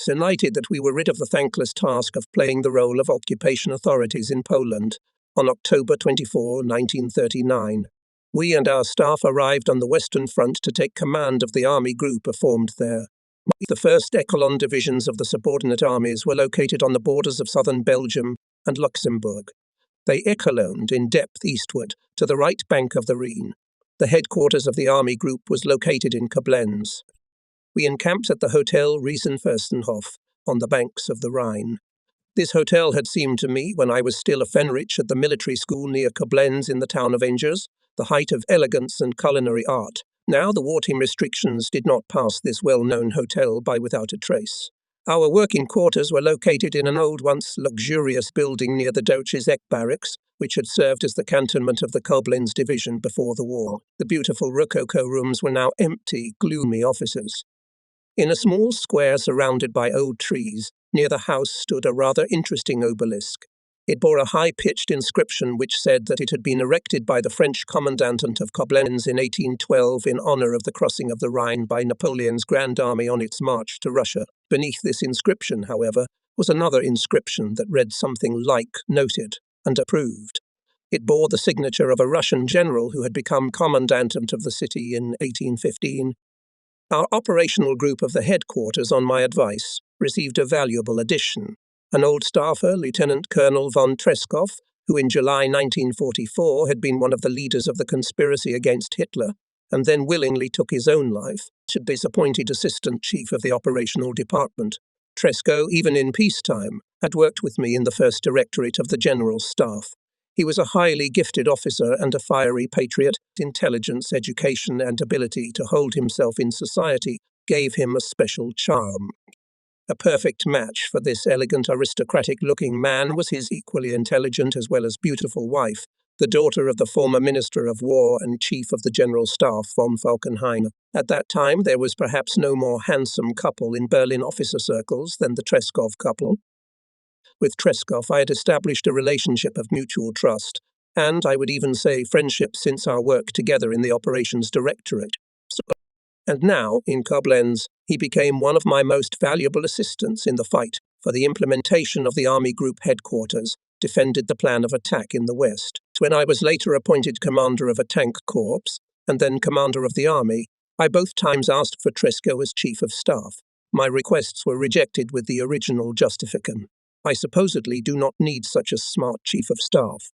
United that we were rid of the thankless task of playing the role of occupation authorities in Poland on October 24, 1939. We and our staff arrived on the Western Front to take command of the army group formed there. The 1st Echelon divisions of the subordinate armies were located on the borders of southern Belgium and Luxembourg. They echeloned in depth eastward to the right bank of the Rhine. The headquarters of the army group was located in Koblenz. We encamped at the Hotel Riesenfürstenhof on the banks of the Rhine. This hotel had seemed to me, when I was still a Fenrich at the military school near Koblenz in the town of Angers, the height of elegance and culinary art. Now the wartime restrictions did not pass this well-known hotel by without a trace. Our working quarters were located in an old, once luxurious building near the Deutsches Eck barracks, which had served as the cantonment of the Koblenz division before the war. The beautiful rococo rooms were now empty, gloomy offices. In a small square surrounded by old trees, near the house stood a rather interesting obelisk. It bore a high-pitched inscription which said that it had been erected by the French commandant of Koblenz in 1812 in honor of the crossing of the Rhine by Napoleon's Grand Army on its march to Russia. Beneath this inscription, however, was another inscription that read something like "Noted" and "Approved." It bore the signature of a Russian general who had become commandant of the city in 1815. Our operational group of the headquarters, on my advice, received a valuable addition. An old staffer, Lieutenant Colonel von Treskov, who in July 1944 had been one of the leaders of the conspiracy against Hitler, and then willingly took his own life, should be appointed Assistant Chief of the Operational Department. Tresco, even in peacetime, had worked with me in the First Directorate of the General Staff. He was a highly gifted officer and a fiery patriot. Intelligence, education, and ability to hold himself in society gave him a special charm. A perfect match for this elegant, aristocratic-looking man was his equally intelligent as well as beautiful wife, the daughter of the former Minister of War and Chief of the General Staff, von Falkenhayn. At that time, there was perhaps no more handsome couple in Berlin officer circles than the Treskov couple. With Treskov, I had established a relationship of mutual trust, and I would even say friendship since our work together in the Operations Directorate. And now, in Koblenz, he became one of my most valuable assistants in the fight for the implementation of the Army Group headquarters, defended the plan of attack in the west. When I was later appointed commander of a tank corps, and then commander of the army, I both times asked for Tresco as chief of staff. My requests were rejected with the original justification. I supposedly do not need such a smart chief of staff.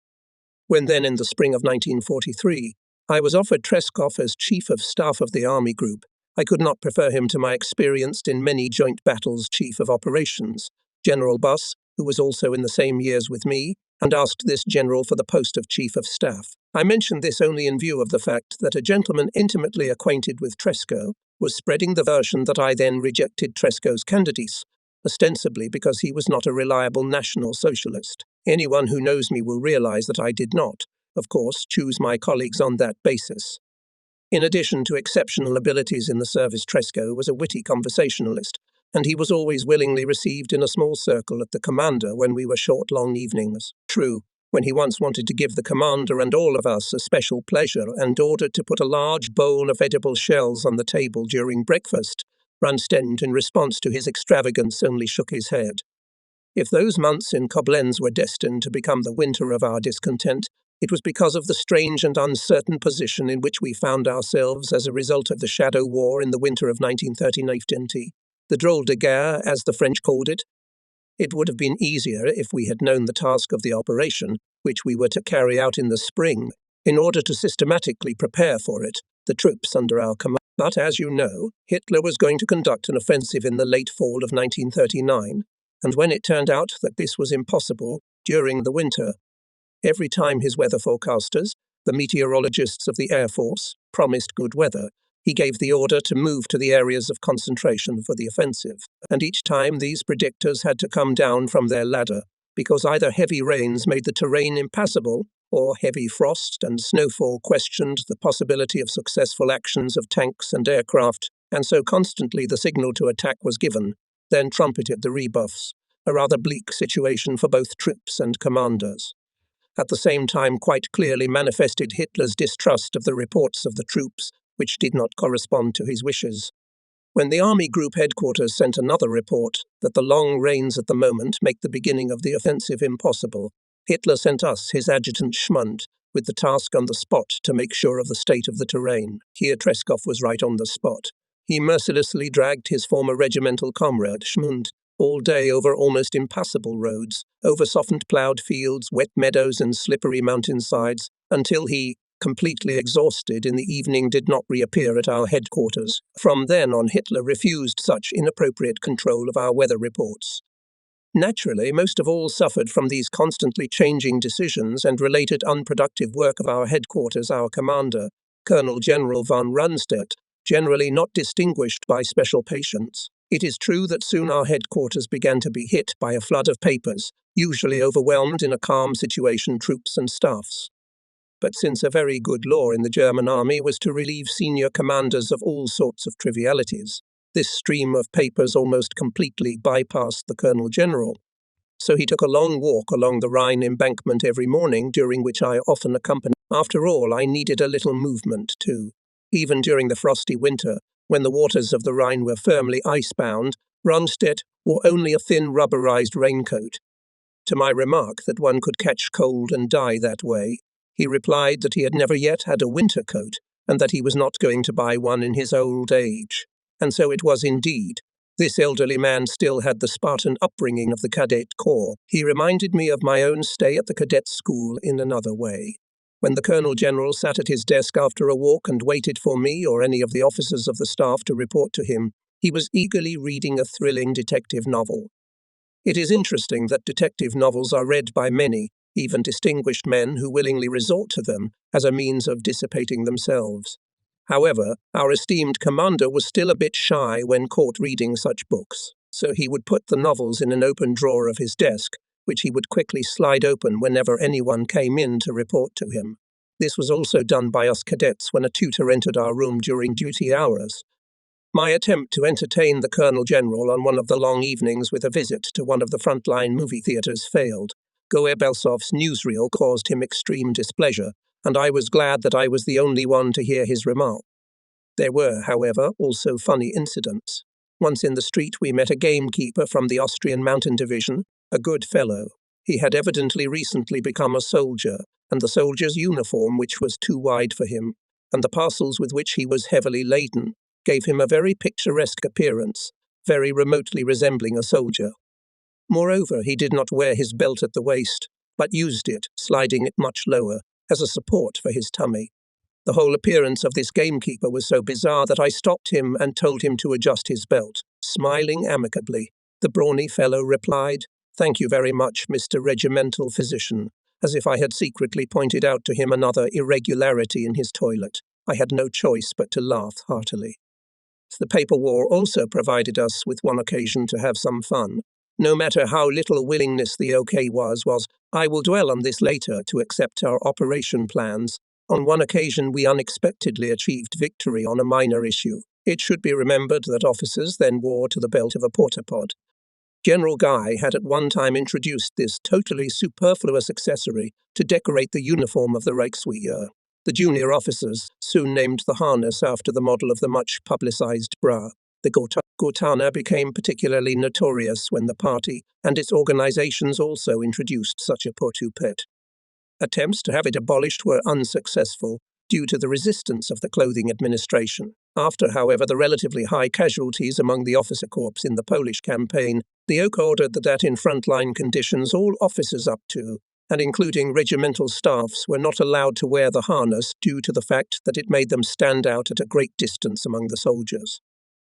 When then, in the spring of 1943, I was offered Treskov as Chief of Staff of the Army Group, I could not prefer him to my experienced in many joint battles Chief of Operations, General Buss, who was also in the same years with me, and asked this general for the post of Chief of Staff. I mention this only in view of the fact that a gentleman intimately acquainted with Tresco was spreading the version that I then rejected Tresco's candidacy, ostensibly because he was not a reliable National Socialist. Anyone who knows me will realize that I did not, of course, choose my colleagues on that basis. In addition to exceptional abilities in the service, Tresco was a witty conversationalist, and he was always willingly received in a small circle at the commander when we were short, long evenings. True, when he once wanted to give the commander and all of us a special pleasure and ordered to put a large bowl of edible shells on the table during breakfast, Brandstedt, in response to his extravagance, only shook his head. If those months in Koblenz were destined to become the winter of our discontent, it was because of the strange and uncertain position in which we found ourselves as a result of the Shadow War in the winter of 1939, the drôle de guerre, as the French called it. It would have been easier if we had known the task of the operation, which we were to carry out in the spring, in order to systematically prepare for it, the troops under our command. But, as you know, Hitler was going to conduct an offensive in the late fall of 1939, and when it turned out that this was impossible, during the winter, every time his weather forecasters, the meteorologists of the Air Force, promised good weather, he gave the order to move to the areas of concentration for the offensive. And each time these predictors had to come down from their ladder, because either heavy rains made the terrain impassable, or heavy frost and snowfall questioned the possibility of successful actions of tanks and aircraft, and so constantly the signal to attack was given, then trumpeted the rebuffs, a rather bleak situation for both troops and commanders. At the same time quite clearly manifested Hitler's distrust of the reports of the troops, which did not correspond to his wishes. When the Army Group headquarters sent another report that the long rains at the moment make the beginning of the offensive impossible, Hitler sent us, his adjutant Schmund, with the task on the spot to make sure of the state of the terrain. Here Treskov was right on the spot. He mercilessly dragged his former regimental comrade, Schmund, all day over almost impassable roads, over softened ploughed fields, wet meadows and slippery mountainsides, until he, completely exhausted in the evening, did not reappear at our headquarters. From then on, Hitler refused such inappropriate control of our weather reports. Naturally, most of all suffered from these constantly changing decisions and related unproductive work of our headquarters, our commander, Colonel General von Rundstedt, generally not distinguished by special patience. It is true that soon our headquarters began to be hit by a flood of papers, usually overwhelmed in a calm situation troops and staffs. But since a very good law in the German army was to relieve senior commanders of all sorts of trivialities, this stream of papers almost completely bypassed the Colonel General. So he took a long walk along the Rhine embankment every morning, during which I often accompanied. After all, I needed a little movement too. Even during the frosty winter, when the waters of the Rhine were firmly icebound, Rundstedt wore only a thin rubberized raincoat. To my remark that one could catch cold and die that way, he replied that he had never yet had a winter coat, and that he was not going to buy one in his old age. And so it was indeed. This elderly man still had the Spartan upbringing of the cadet corps. He reminded me of my own stay at the cadet school in another way. When the Colonel General sat at his desk after a walk and waited for me or any of the officers of the staff to report to him, he was eagerly reading a thrilling detective novel. It is interesting that detective novels are read by many, even distinguished men who willingly resort to them as a means of dissipating themselves. However, our esteemed commander was still a bit shy when caught reading such books, so he would put the novels in an open drawer of his desk, which he would quickly slide open whenever anyone came in to report to him. This was also done by us cadets when a tutor entered our room during duty hours. My attempt to entertain the Colonel General on one of the long evenings with a visit to one of the frontline movie theaters failed. Goebbelsov's newsreel caused him extreme displeasure, and I was glad that I was the only one to hear his remark. There were, however, also funny incidents. Once in the street we met a gamekeeper from the Austrian Mountain Division, a good fellow. He had evidently recently become a soldier, and the soldier's uniform, which was too wide for him, and the parcels with which he was heavily laden, gave him a very picturesque appearance, very remotely resembling a soldier. Moreover, he did not wear his belt at the waist, but used it, sliding it much lower, as a support for his tummy. The whole appearance of this gamekeeper was so bizarre that I stopped him and told him to adjust his belt. Smiling amicably, the brawny fellow replied, "Thank you very much, Mr. Regimental Physician," as if I had secretly pointed out to him another irregularity in his toilet. I had no choice but to laugh heartily. The paper war also provided us with one occasion to have some fun. No matter how little willingness the OK was, I will dwell on this later, to accept our operation plans. On one occasion we unexpectedly achieved victory on a minor issue. It should be remembered that officers then wore to the belt of a portapod. General Guy had at one time introduced this totally superfluous accessory to decorate the uniform of the Reichswehr. The junior officers soon named the harness after the model of the much-publicized bra. The Gotana became particularly notorious when the party and its organizations also introduced such a portupet. Attempts to have it abolished were unsuccessful due to the resistance of the clothing administration. After, however, the relatively high casualties among the officer corps in the Polish campaign, the OK ordered that in frontline conditions all officers up to, and including regimental staffs, were not allowed to wear the harness due to the fact that it made them stand out at a great distance among the soldiers.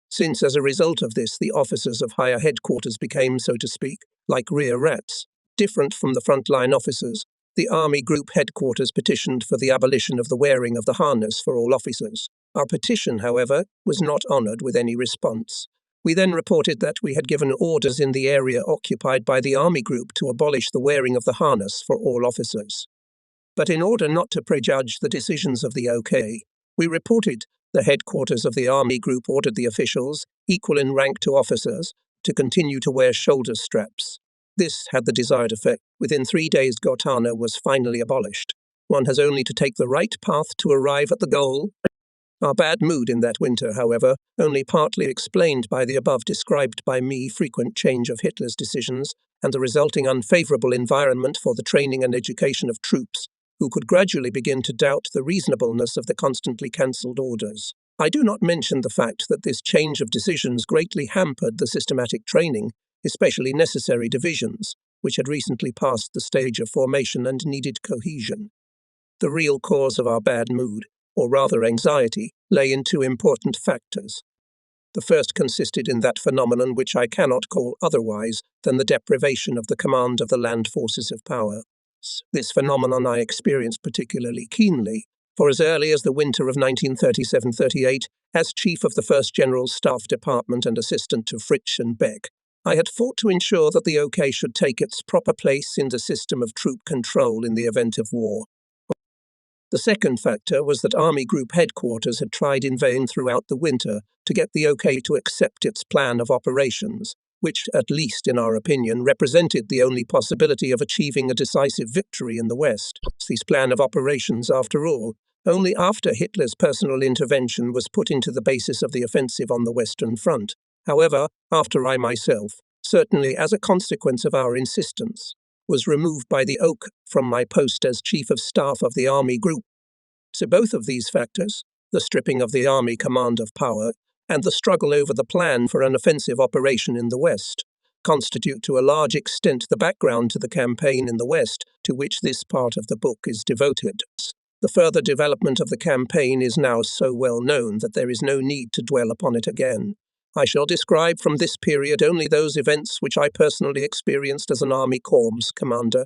Since, as a result of this, the officers of higher headquarters became, so to speak, like rear rats, different from the frontline officers, the Army Group headquarters petitioned for the abolition of the wearing of the harness for all officers. Our petition, however, was not honoured with any response. We then reported that we had given orders in the area occupied by the Army Group to abolish the wearing of the harness for all officers. But in order not to prejudge the decisions of the OK, we reported the headquarters of the Army Group ordered the officials, equal in rank to officers, to continue to wear shoulder straps. This had the desired effect. Within 3 days, Gotana was finally abolished. One has only to take the right path to arrive at the goal. Our bad mood in that winter, however, only partly explained by the above described by me frequent change of Hitler's decisions and the resulting unfavourable environment for the training and education of troops, who could gradually begin to doubt the reasonableness of the constantly cancelled orders. I do not mention the fact that this change of decisions greatly hampered the systematic training, especially necessary divisions, which had recently passed the stage of formation and needed cohesion. The real cause of our bad mood, or rather anxiety, lay in two important factors. The first consisted in that phenomenon which I cannot call otherwise than the deprivation of the command of the land forces of power. This phenomenon I experienced particularly keenly, for as early as the winter of 1937-38, as chief of the 1st General Staff Department and assistant to Fritsch and Beck, I had fought to ensure that the OK should take its proper place in the system of troop control in the event of war. The second factor was that Army Group Headquarters had tried in vain throughout the winter to get the OK to accept its plan of operations, which, at least in our opinion, represented the only possibility of achieving a decisive victory in the West. This plan of operations, after all, only after Hitler's personal intervention was put into the basis of the offensive on the Western Front. However, after I myself, certainly as a consequence of our insistence, was removed by the OK from my post as Chief of Staff of the Army Group. So both of these factors, the stripping of the Army command of power and the struggle over the plan for an offensive operation in the West, constitute to a large extent the background to the campaign in the West to which this part of the book is devoted. The further development of the campaign is now so well known that there is no need to dwell upon it again. I shall describe from this period only those events which I personally experienced as an Army Corps commander.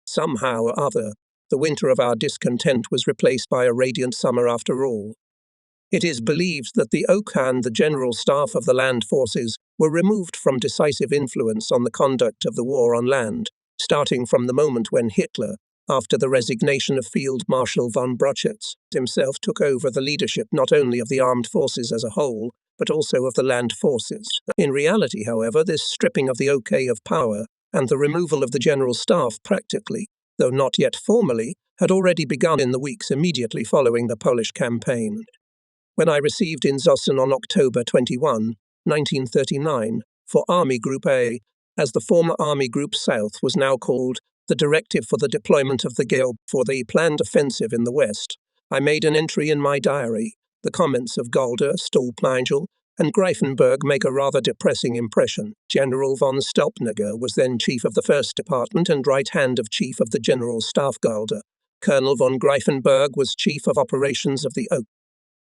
Somehow or other, the winter of our discontent was replaced by a radiant summer after all. It is believed that the OK and the General Staff of the Land Forces were removed from decisive influence on the conduct of the war on land, starting from the moment when Hitler, after the resignation of Field Marshal von Brochetz, himself took over the leadership not only of the armed forces as a whole, but also of the land forces. In reality, however, this stripping of the OK of power and the removal of the General Staff practically, though not yet formally, had already begun in the weeks immediately following the Polish campaign. When I received in Zossen on October 21, 1939, for Army Group A, as the former Army Group South was now called, the directive for the deployment of the GEO for the planned offensive in the West, I made an entry in my diary. The comments of Golda, Stolpnagel, and Greifenberg make a rather depressing impression. General von Stolpnagel was then Chief of the 1st Department and right hand of Chief of the General Staff Golda. Colonel von Greifenberg was Chief of Operations of the OK.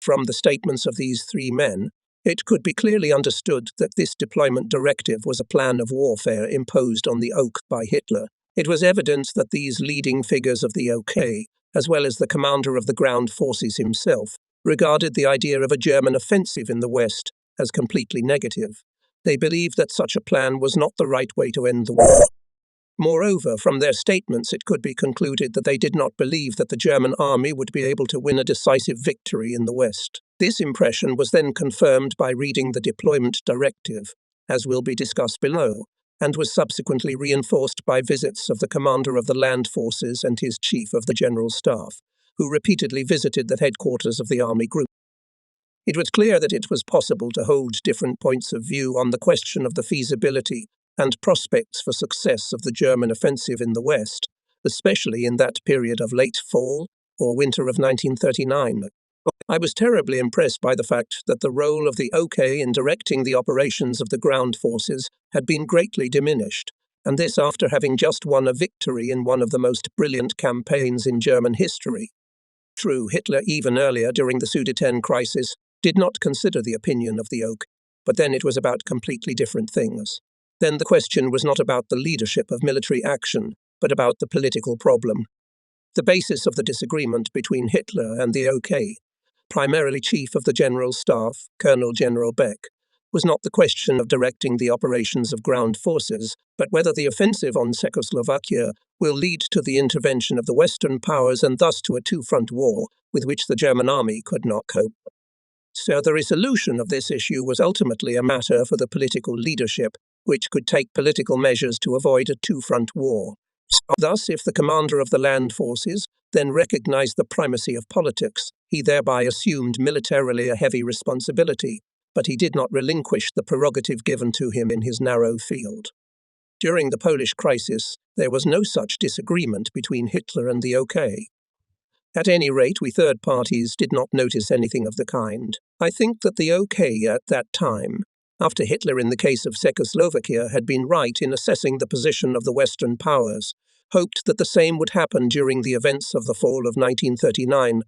From the statements of these three men, it could be clearly understood that this deployment directive was a plan of warfare imposed on the OK by Hitler. It was evident that these leading figures of the OK, as well as the commander of the ground forces himself, regarded the idea of a German offensive in the West as completely negative. They believed that such a plan was not the right way to end the war. Moreover, from their statements it could be concluded that they did not believe that the German army would be able to win a decisive victory in the West. This impression was then confirmed by reading the deployment directive, as will be discussed below, and was subsequently reinforced by visits of the commander of the land forces and his chief of the General Staff, who repeatedly visited the headquarters of the Army Group. It was clear that it was possible to hold different points of view on the question of the feasibility and prospects for success of the German offensive in the West, especially in that period of late fall or winter of 1939. I was terribly impressed by the fact that the role of the OK in directing the operations of the ground forces had been greatly diminished, and this after having just won a victory in one of the most brilliant campaigns in German history. True, Hitler even earlier during the Sudeten crisis did not consider the opinion of the OK, but then it was about completely different things. Then the question was not about the leadership of military action, but about the political problem. The basis of the disagreement between Hitler and the OK, primarily Chief of the General Staff, Colonel General Beck, was not the question of directing the operations of ground forces, but whether the offensive on Czechoslovakia will lead to the intervention of the Western powers and thus to a two-front war with which the German army could not cope. So the resolution of this issue was ultimately a matter for the political leadership, which could take political measures to avoid a two-front war. Thus, if the commander of the land forces, then recognized the primacy of politics. He thereby assumed militarily a heavy responsibility, but he did not relinquish the prerogative given to him in his narrow field. During the Polish crisis, there was no such disagreement between Hitler and the OK. At any rate, we third parties did not notice anything of the kind. I think that the OK at that time, after Hitler in the case of Czechoslovakia had been right in assessing the position of the Western powers, hoped that the same would happen during the events of the fall of 1939.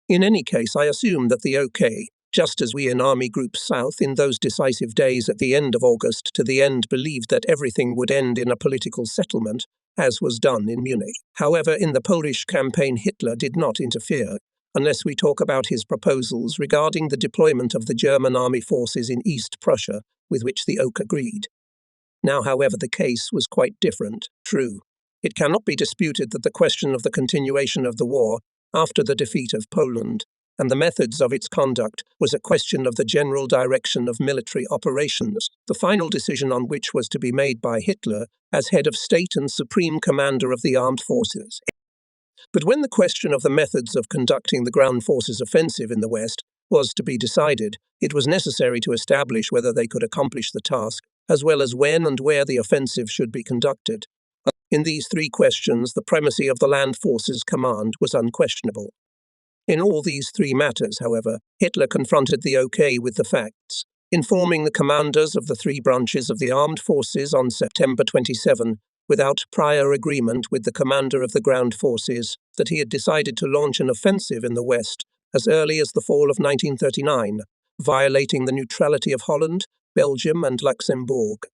In any case, I assume that the OK, just as we in Army Group South in those decisive days at the end of August to the end believed that everything would end in a political settlement, as was done in Munich. However, in the Polish campaign Hitler did not interfere, unless we talk about his proposals regarding the deployment of the German army forces in East Prussia, with which the OK agreed. Now, however, the case was quite different. True, it cannot be disputed that the question of the continuation of the war after the defeat of Poland and the methods of its conduct was a question of the general direction of military operations, the final decision on which was to be made by Hitler as head of state and supreme commander of the armed forces. But when the question of the methods of conducting the ground forces offensive in the West was to be decided, it was necessary to establish whether they could accomplish the task, as well as when and where the offensive should be conducted. In these three questions, the primacy of the land forces command was unquestionable. In all these three matters, however, Hitler confronted the OK with the facts, informing the commanders of the three branches of the armed forces on September 27, without prior agreement with the commander of the ground forces, that he had decided to launch an offensive in the West as early as the fall of 1939, violating the neutrality of Holland, Belgium, and Luxembourg.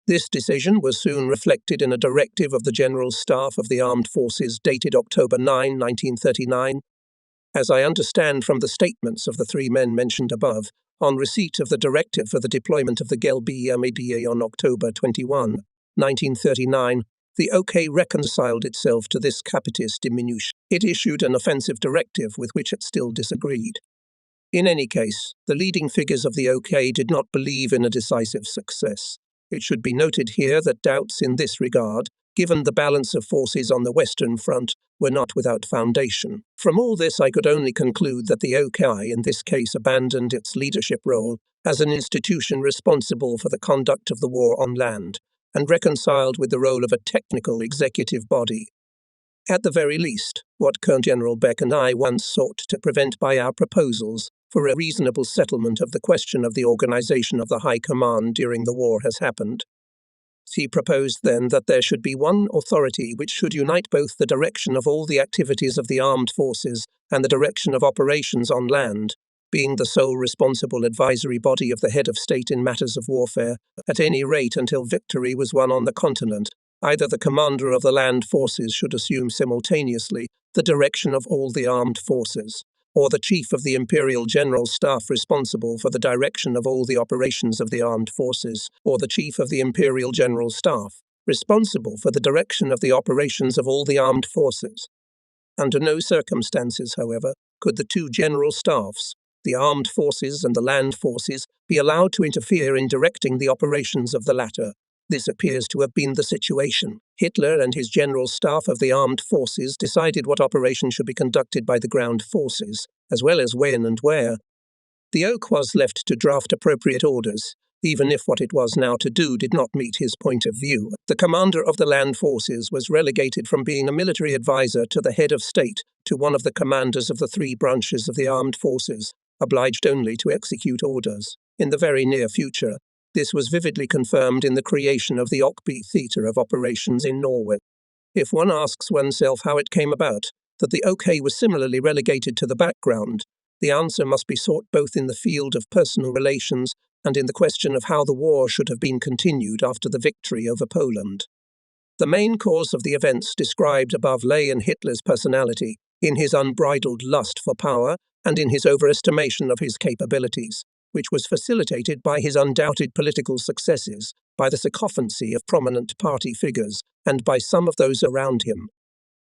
This decision was soon reflected in a directive of the General Staff of the Armed Forces dated October 9, 1939. As I understand from the statements of the three men mentioned above, on receipt of the directive for the deployment of the Gelbe Armee on October 21, 1939, the OK reconciled itself to this capitis diminution. It issued an offensive directive with which it still disagreed. In any case, the leading figures of the OK did not believe in a decisive success. It should be noted here that doubts in this regard, given the balance of forces on the Western Front, were not without foundation. From all this, I could only conclude that the OK in this case abandoned its leadership role as an institution responsible for the conduct of the war on land, and reconciled with the role of a technical executive body. At the very least, what Colonel General Beck and I once sought to prevent by our proposals for a reasonable settlement of the question of the organization of the High Command during the war has happened. He proposed then that there should be one authority which should unite both the direction of all the activities of the armed forces and the direction of operations on land, being the sole responsible advisory body of the head of state in matters of warfare, at any rate until victory was won on the continent. Either the commander of the land forces should assume simultaneously the direction of all the armed forces, or the chief of the Imperial General Staff responsible for the direction of all the operations of the armed forces, or the chief of the Imperial General Staff responsible for the direction of the operations of all the armed forces. Under no circumstances, however, could the two general staffs, the armed forces and the land forces, be allowed to interfere in directing the operations of the latter. This appears to have been the situation. Hitler and his general staff of the armed forces decided what operation should be conducted by the ground forces, as well as when and where. The OK was left to draft appropriate orders, even if what it was now to do did not meet his point of view. The commander of the land forces was relegated from being a military advisor to the head of state to one of the commanders of the three branches of the armed forces, obliged only to execute orders. In the very near future, this was vividly confirmed in the creation of the Okby theatre of operations in Norway. If one asks oneself how it came about that the OK was similarly relegated to the background, the answer must be sought both in the field of personal relations and in the question of how the war should have been continued after the victory over Poland. The main cause of the events described above lay in Hitler's personality, in his unbridled lust for power, and in his overestimation of his capabilities, which was facilitated by his undoubted political successes, by the sycophancy of prominent party figures, and by some of those around him.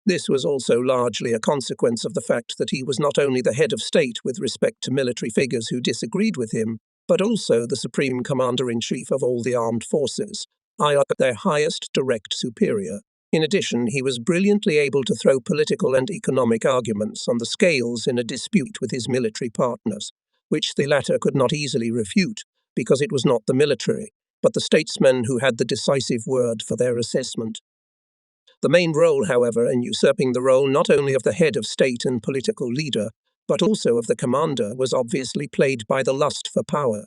This was also largely a consequence of the fact that he was not only the head of state with respect to military figures who disagreed with him, but also the supreme commander-in-chief of all the armed forces, i.e. their highest direct superior. In addition, he was brilliantly able to throw political and economic arguments on the scales in a dispute with his military partners, which the latter could not easily refute, because it was not the military, but the statesmen who had the decisive word for their assessment. The main role, however, in usurping the role not only of the head of state and political leader, but also of the commander, was obviously played by the lust for power.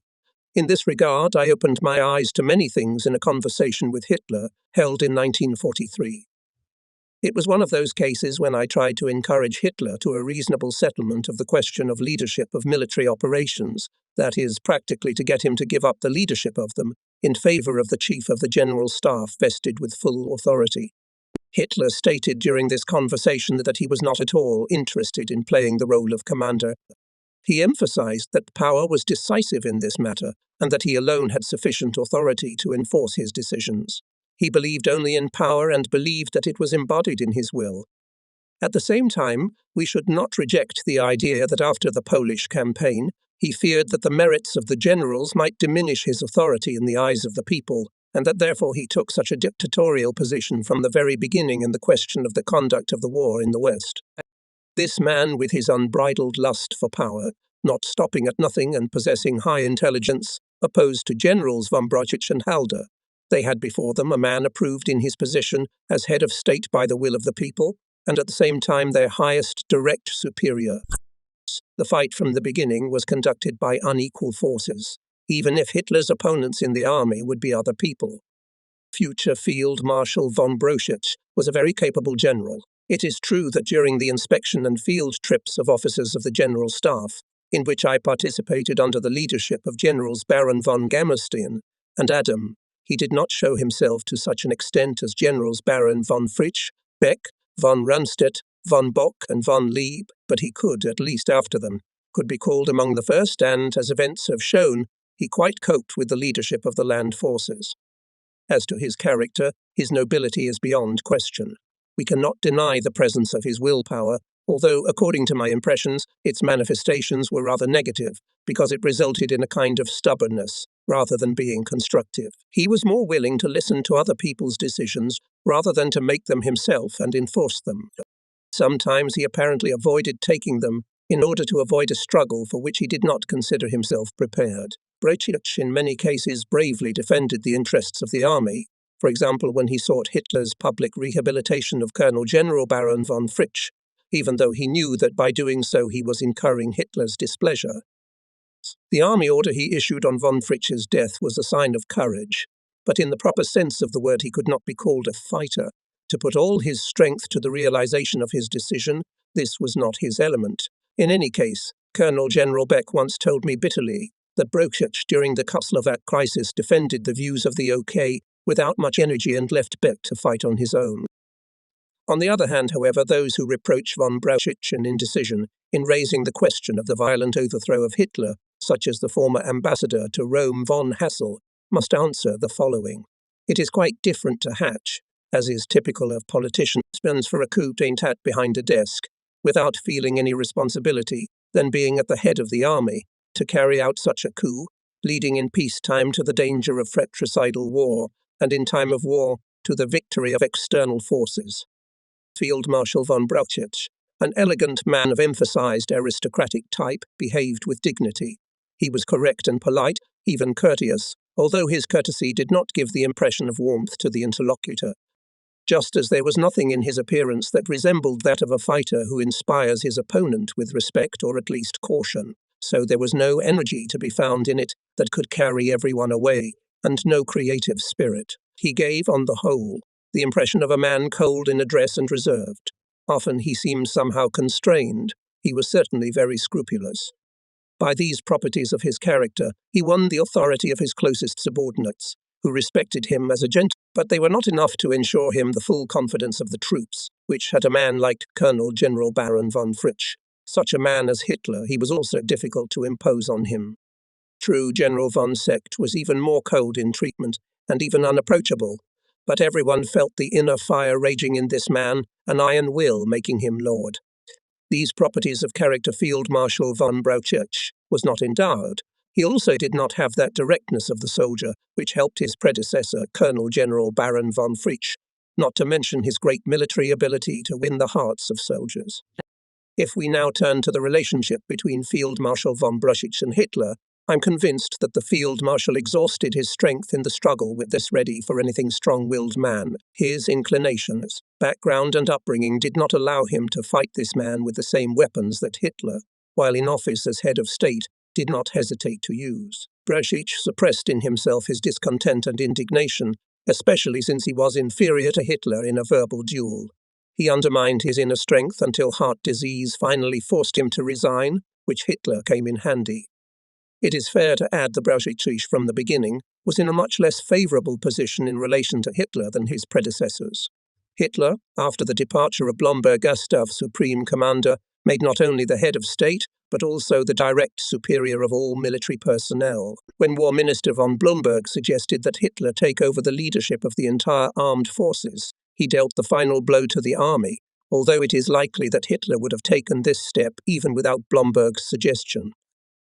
In this regard, I opened my eyes to many things in a conversation with Hitler held in 1943. It was one of those cases when I tried to encourage Hitler to a reasonable settlement of the question of leadership of military operations, that is, practically to get him to give up the leadership of them in favor of the Chief of the General Staff vested with full authority. Hitler stated during this conversation that he was not at all interested in playing the role of commander. He emphasized that power was decisive in this matter, and that he alone had sufficient authority to enforce his decisions. He believed only in power and believed that it was embodied in his will. At the same time, we should not reject the idea that after the Polish campaign, he feared that the merits of the generals might diminish his authority in the eyes of the people, and that therefore he took such a dictatorial position from the very beginning in the question of the conduct of the war in the West. This man, with his unbridled lust for power, not stopping at nothing and possessing high intelligence, opposed to Generals von Brauchitsch and Halder. They had before them a man approved in his position as head of state by the will of the people, and at the same time their highest direct superior. The fight from the beginning was conducted by unequal forces, even if Hitler's opponents in the army would be other people. Future Field Marshal von Brauchitsch was a very capable general. It is true that during the inspection and field trips of officers of the General Staff, in which I participated under the leadership of Generals Baron von Gammerstein and Adam, he did not show himself to such an extent as Generals Baron von Fritsch, Beck, von Rundstedt, von Bock and von Lieb, but he could, at least after them, could be called among the first and, as events have shown, he quite coped with the leadership of the land forces. As to his character, his nobility is beyond question. We cannot deny the presence of his willpower, although, according to my impressions, its manifestations were rather negative, because it resulted in a kind of stubbornness, rather than being constructive. He was more willing to listen to other people's decisions, rather than to make them himself and enforce them. Sometimes he apparently avoided taking them, in order to avoid a struggle for which he did not consider himself prepared. Brauchitsch in many cases bravely defended the interests of the army, for example when he sought Hitler's public rehabilitation of Colonel General Baron von Fritsch, even though he knew that by doing so he was incurring Hitler's displeasure. The army order he issued on von Fritsch's death was a sign of courage, but in the proper sense of the word he could not be called a fighter. To put all his strength to the realization of his decision, this was not his element. In any case, Colonel General Beck once told me bitterly that Brauchitsch during the Czechoslovak crisis defended the views of the OK without much energy and left Beck to fight on his own. On the other hand, however, those who reproach von Brauchitsch an indecision in raising the question of the violent overthrow of Hitler, such as the former ambassador to Rome von Hassel, must answer the following. It is quite different to hatch, as is typical of politicians, for a coup d'etat behind a desk, without feeling any responsibility, than being at the head of the army, to carry out such a coup, leading in peacetime to the danger of fratricidal war, and in time of war to the victory of external forces. Field Marshal von Brauchitsch, an elegant man of emphasized aristocratic type, behaved with dignity. He was correct and polite, even courteous, although his courtesy did not give the impression of warmth to the interlocutor. Just as there was nothing in his appearance that resembled that of a fighter who inspires his opponent with respect or at least caution, so there was no energy to be found in it that could carry everyone away, and no creative spirit. He gave, on the whole, the impression of a man cold in address and reserved. Often he seemed somehow constrained. He was certainly very scrupulous. By these properties of his character, he won the authority of his closest subordinates, who respected him as a gentleman, but they were not enough to ensure him the full confidence of the troops, which had a man like Colonel General Baron von Fritsch. Such a man as Hitler, he was also difficult to impose on him. True, General von Seeckt was even more cold in treatment, and even unapproachable, but everyone felt the inner fire raging in this man, an iron will making him lord. These properties of character Field Marshal von Brauchitsch was not endowed. He also did not have that directness of the soldier which helped his predecessor, Colonel General Baron von Fritsch, not to mention his great military ability to win the hearts of soldiers. If we now turn to the relationship between Field Marshal von Brauchitsch and Hitler, I'm convinced that the Field Marshal exhausted his strength in the struggle with this ready-for-anything strong-willed man. His inclinations, background and upbringing did not allow him to fight this man with the same weapons that Hitler, while in office as head of state, did not hesitate to use. Brauchitsch suppressed in himself his discontent and indignation, especially since he was inferior to Hitler in a verbal duel. He undermined his inner strength until heart disease finally forced him to resign, which Hitler came in handy. It is fair to add that Brauchitsch from the beginning was in a much less favourable position in relation to Hitler than his predecessors. Hitler, after the departure of Blomberg as staff supreme commander, made not only the head of state, but also the direct superior of all military personnel. When War Minister von Blomberg suggested that Hitler take over the leadership of the entire armed forces, he dealt the final blow to the army, although it is likely that Hitler would have taken this step even without Blomberg's suggestion.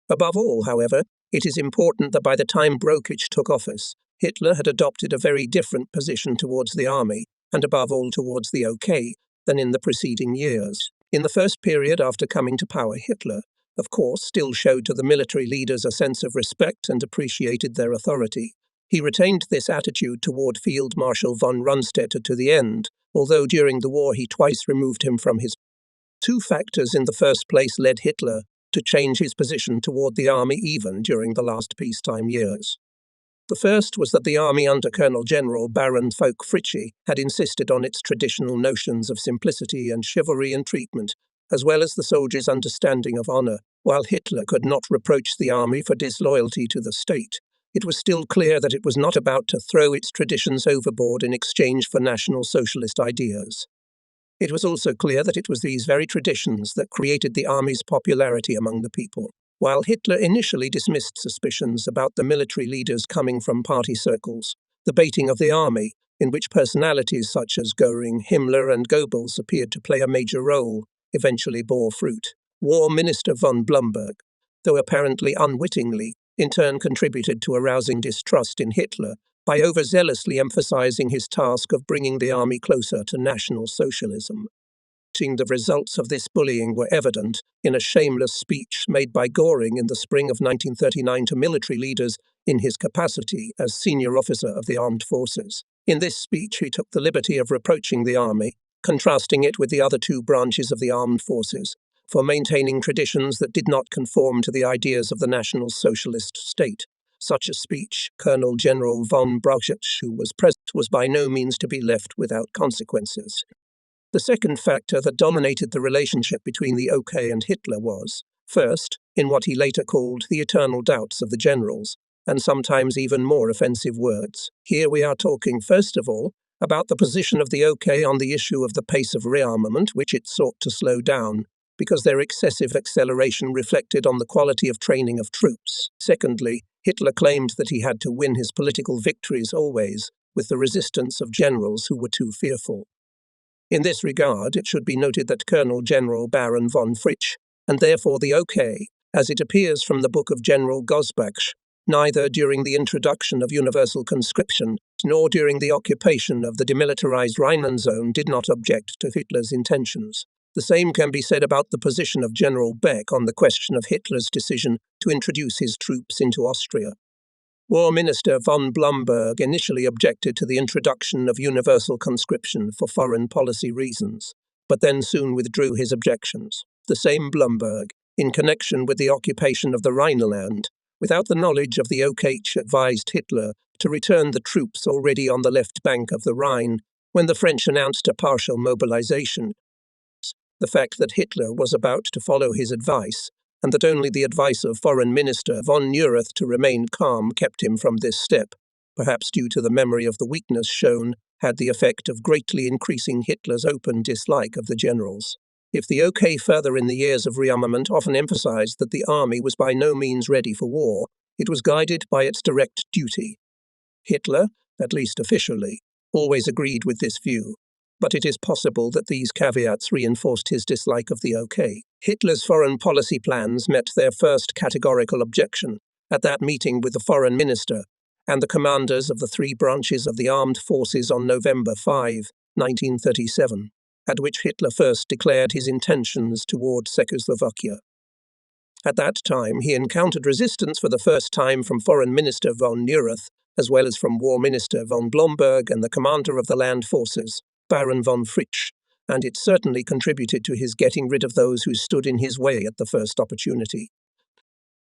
Above all, however, it is important that by the time Brauchitsch took office, Hitler had adopted a very different position towards the army, and above all towards the OK, than in the preceding years. In the first period after coming to power, Hitler, of course, still showed to the military leaders a sense of respect and appreciated their authority. He retained this attitude toward Field Marshal von Rundstedt to the end, although during the war he twice removed him from his. Two factors in the first place led Hitler to change his position toward the army even during the last peacetime years. The first was that the army under Colonel General Baron von Fritschy had insisted on its traditional notions of simplicity and chivalry in treatment, as well as the soldiers' understanding of honor. While Hitler could not reproach the army for disloyalty to the state, it was still clear that it was not about to throw its traditions overboard in exchange for National Socialist ideas. It was also clear that it was these very traditions that created the army's popularity among the people. While Hitler initially dismissed suspicions about the military leaders coming from party circles, the baiting of the army, in which personalities such as Göring, Himmler and Goebbels appeared to play a major role, eventually bore fruit. War Minister von Blomberg, though apparently unwittingly, in turn contributed to arousing distrust in Hitler by overzealously emphasizing his task of bringing the army closer to National Socialism. The results of this bullying were evident in a shameless speech made by Göring in the spring of 1939 to military leaders in his capacity as senior officer of the armed forces. In this speech, he took the liberty of reproaching the army, contrasting it with the other two branches of the armed forces, for maintaining traditions that did not conform to the ideas of the National Socialist state. Such a speech, Colonel General von Brauchitsch, who was present, was by no means to be left without consequences. The second factor that dominated the relationship between the OK and Hitler was, first, in what he later called the eternal doubts of the generals, and sometimes even more offensive words. Here we are talking, first of all, about the position of the OK on the issue of the pace of rearmament, which it sought to slow down, because their excessive acceleration reflected on the quality of training of troops. Secondly, Hitler claimed that he had to win his political victories always with the resistance of generals who were too fearful. In this regard, it should be noted that Colonel General Baron von Fritsch, and therefore the OK, as it appears from the book of General Gosbach, neither during the introduction of universal conscription nor during the occupation of the demilitarized Rhineland zone did not object to Hitler's intentions. The same can be said about the position of General Beck on the question of Hitler's decision to introduce his troops into Austria. War Minister von Blomberg initially objected to the introduction of universal conscription for foreign policy reasons, but then soon withdrew his objections. The same Blomberg, in connection with the occupation of the Rhineland, without the knowledge of the OK, advised Hitler to return the troops already on the left bank of the Rhine when the French announced a partial mobilization. The fact that Hitler was about to follow his advice, and that only the advice of Foreign Minister von Neurath to remain calm kept him from this step, perhaps due to the memory of the weakness shown, had the effect of greatly increasing Hitler's open dislike of the generals. If the OK further in the years of rearmament often emphasized that the army was by no means ready for war, it was guided by its direct duty. Hitler, at least officially, always agreed with this view, but it is possible that these caveats reinforced his dislike of the OK. Hitler's foreign policy plans met their first categorical objection at that meeting with the foreign minister, and the commanders of the three branches of the armed forces on November 5, 1937, at which Hitler first declared his intentions toward Czechoslovakia. At that time, he encountered resistance for the first time from Foreign Minister von Neurath, as well as from War Minister von Blomberg and the commander of the land forces, Baron von Fritsch, and it certainly contributed to his getting rid of those who stood in his way at the first opportunity.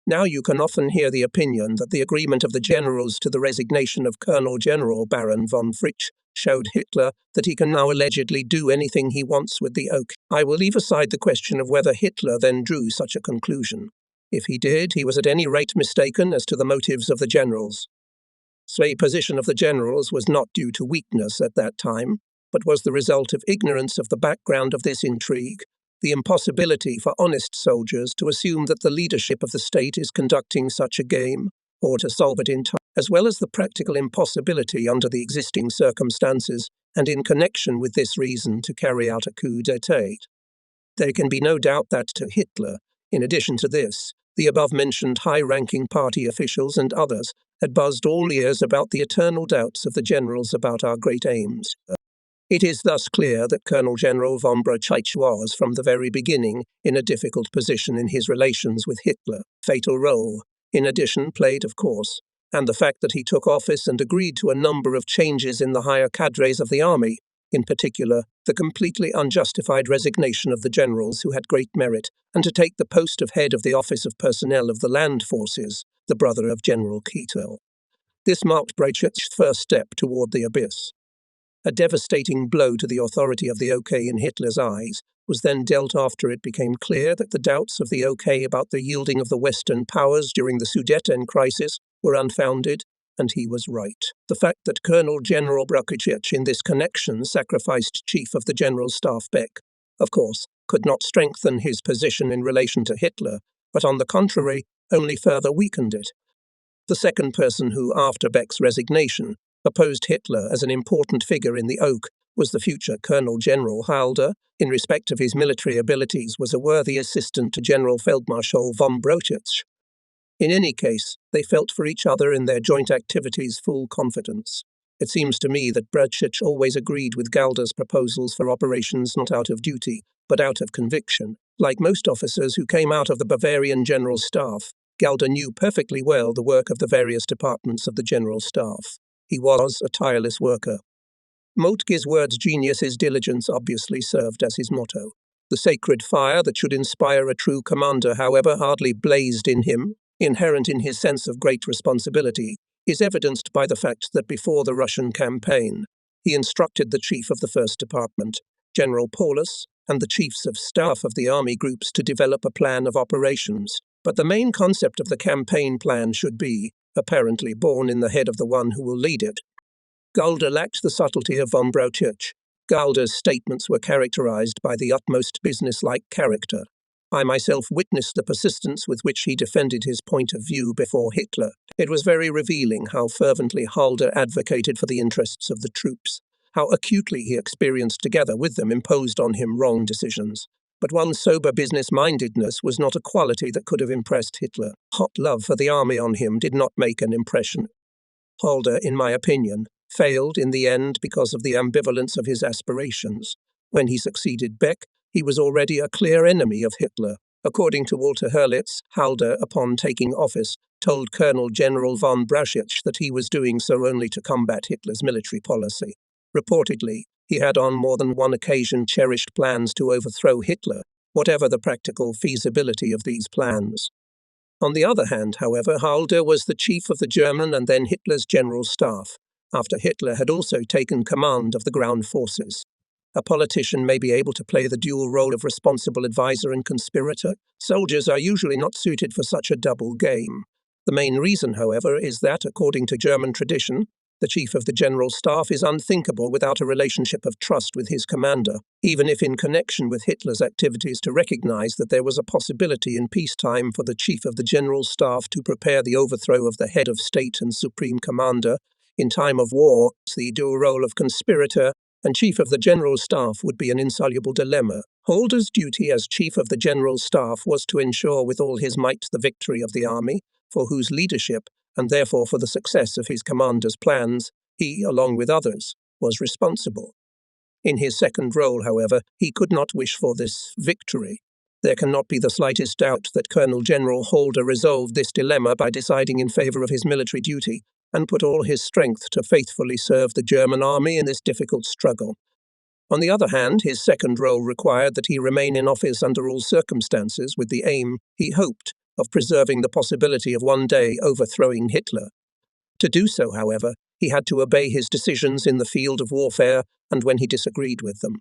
Now you can often hear the opinion that the agreement of the generals to the resignation of Colonel General Baron von Fritsch showed Hitler that he can now allegedly do anything he wants with the OK. I will leave aside the question of whether Hitler then drew such a conclusion. If he did, he was at any rate mistaken as to the motives of the generals. Sway position of the generals was not due to weakness at that time, but was the result of ignorance of the background of this intrigue, the impossibility for honest soldiers to assume that the leadership of the state is conducting such a game, or to solve it in time, as well as the practical impossibility under the existing circumstances, and in connection with this reason to carry out a coup d'état. There can be no doubt that to Hitler, in addition to this, the above-mentioned high-ranking party officials and others had buzzed all ears about the eternal doubts of the generals about our great aims. It is thus clear that Colonel General von Brauchitsch was, from the very beginning, in a difficult position in his relations with Hitler. Fatal role, in addition, played, of course, and the fact that he took office and agreed to a number of changes in the higher cadres of the army, in particular, the completely unjustified resignation of the generals who had great merit, and to take the post of head of the Office of Personnel of the Land Forces, the brother of General Keitel. This marked Brauchitz's first step toward the abyss. A devastating blow to the authority of the OK in Hitler's eyes was then dealt after it became clear that the doubts of the OK about the yielding of the Western powers during the Sudeten crisis were unfounded, and he was right. The fact that Colonel General Brauchitsch in this connection sacrificed Chief of the General Staff Beck, of course, could not strengthen his position in relation to Hitler, but on the contrary, only further weakened it. The second person who, after Beck's resignation, opposed Hitler as an important figure in the OK was the future Colonel General Halder. In respect of his military abilities, was a worthy assistant to General Feldmarschall von Brauchitsch. In any case, they felt for each other in their joint activities full confidence. It seems to me that Brauchitsch always agreed with Galder's proposals for operations not out of duty, but out of conviction. Like most officers who came out of the Bavarian General Staff, Galder knew perfectly well the work of the various departments of the General Staff. He was a tireless worker. Moltke's words genius' diligence obviously served as his motto. The sacred fire that should inspire a true commander, however, hardly blazed in him, inherent in his sense of great responsibility, is evidenced by the fact that before the Russian campaign, he instructed the chief of the First Department, General Paulus, and the chiefs of staff of the army groups to develop a plan of operations. But the main concept of the campaign plan should be, apparently born in the head of the one who will lead it. Galder lacked the subtlety of von Brauchitsch. Galder's statements were characterized by the utmost business-like character. I myself witnessed the persistence with which he defended his point of view before Hitler. It was very revealing how fervently Halder advocated for the interests of the troops, how acutely he experienced together with them imposed on him wrong decisions. But one's sober business-mindedness was not a quality that could have impressed Hitler. Hot love for the army on him did not make an impression. Halder, in my opinion, failed in the end because of the ambivalence of his aspirations. When he succeeded Beck, he was already a clear enemy of Hitler. According to Walter Hurlitz, Halder, upon taking office, told Colonel General von Brauchitsch that he was doing so only to combat Hitler's military policy. Reportedly, he had on more than one occasion cherished plans to overthrow Hitler, whatever the practical feasibility of these plans. On the other hand, however, Halder was the chief of the German and then Hitler's general staff, after Hitler had also taken command of the ground forces. A politician may be able to play the dual role of responsible advisor and conspirator. Soldiers are usually not suited for such a double game. The main reason, however, is that, according to German tradition, the chief of the general staff is unthinkable without a relationship of trust with his commander, even if in connection with Hitler's activities to recognize that there was a possibility in peacetime for the chief of the general staff to prepare the overthrow of the head of state and supreme commander. In time of war, the dual role of conspirator and chief of the general staff would be an insoluble dilemma. Halder's duty as chief of the general staff was to ensure with all his might the victory of the army, for whose leadership, and therefore for the success of his commander's plans, he, along with others, was responsible. In his second role, however, he could not wish for this victory. There cannot be the slightest doubt that Colonel General Halder resolved this dilemma by deciding in favour of his military duty and put all his strength to faithfully serve the German army in this difficult struggle. On the other hand, his second role required that he remain in office under all circumstances with the aim, he hoped, of preserving the possibility of one day overthrowing Hitler. To do so, however, he had to obey his decisions in the field of warfare and when he disagreed with them.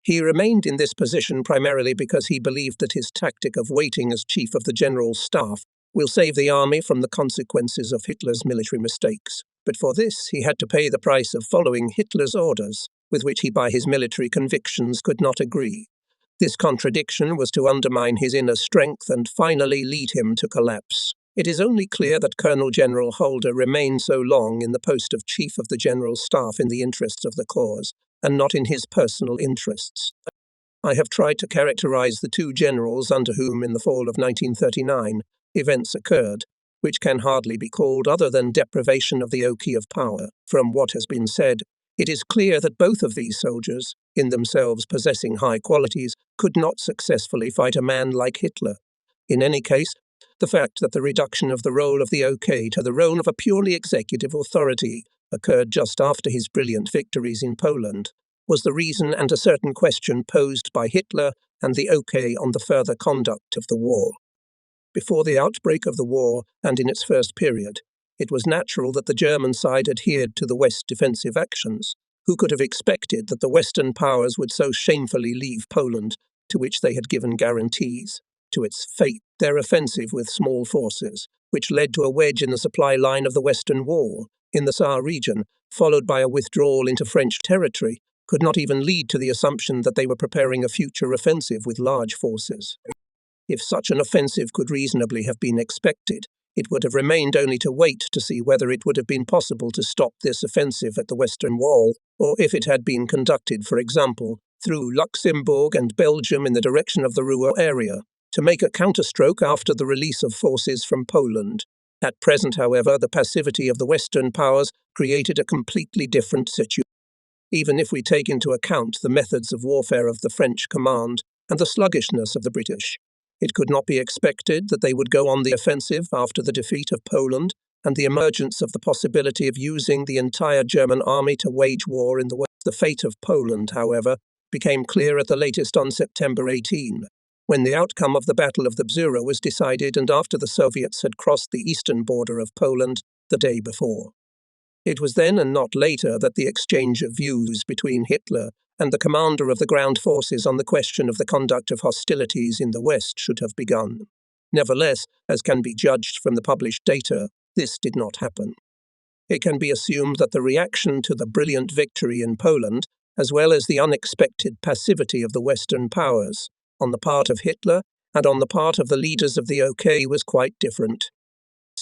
He remained in this position primarily because he believed that his tactic of waiting as Chief of the General Staff will save the army from the consequences of Hitler's military mistakes. But for this, he had to pay the price of following Hitler's orders, with which he by his military convictions could not agree. This contradiction was to undermine his inner strength and finally lead him to collapse. It is only clear that Colonel General Halder remained so long in the post of Chief of the General Staff in the interests of the cause, and not in his personal interests. I have tried to characterize the two generals under whom, in the fall of 1939, events occurred, which can hardly be called other than deprivation of the oki of power. From what has been said, it is clear that both of these soldiers, in themselves possessing high qualities, could not successfully fight a man like Hitler. In any case, the fact that the reduction of the role of the OK to the role of a purely executive authority occurred just after his brilliant victories in Poland was the reason and a certain question posed by Hitler and the OK on the further conduct of the war. Before the outbreak of the war and in its first period, it was natural that the German side adhered to the West's defensive actions. Who could have expected that the Western powers would so shamefully leave Poland, to which they had given guarantees, to its fate? Their offensive with small forces, which led to a wedge in the supply line of the Western Wall, in the Saar region, followed by a withdrawal into French territory, could not even lead to the assumption that they were preparing a future offensive with large forces. If such an offensive could reasonably have been expected, it would have remained only to wait to see whether it would have been possible to stop this offensive at the Western Wall, or if it had been conducted, for example, through Luxembourg and Belgium in the direction of the Rouen area, to make a counterstroke after the release of forces from Poland. At present, however, the passivity of the Western powers created a completely different situation. Even if we take into account the methods of warfare of the French command and the sluggishness of the British, it could not be expected that they would go on the offensive after the defeat of Poland and the emergence of the possibility of using the entire German army to wage war in the West. The fate of Poland, however, became clear at the latest on September 18, when the outcome of the Battle of the Bzura was decided and after the Soviets had crossed the eastern border of Poland the day before. It was then and not later that the exchange of views between Hitler and the commander of the ground forces on the question of the conduct of hostilities in the West should have begun. Nevertheless, as can be judged from the published data, this did not happen. It can be assumed that the reaction to the brilliant victory in Poland, as well as the unexpected passivity of the Western powers, on the part of Hitler and on the part of the leaders of the OK, was quite different.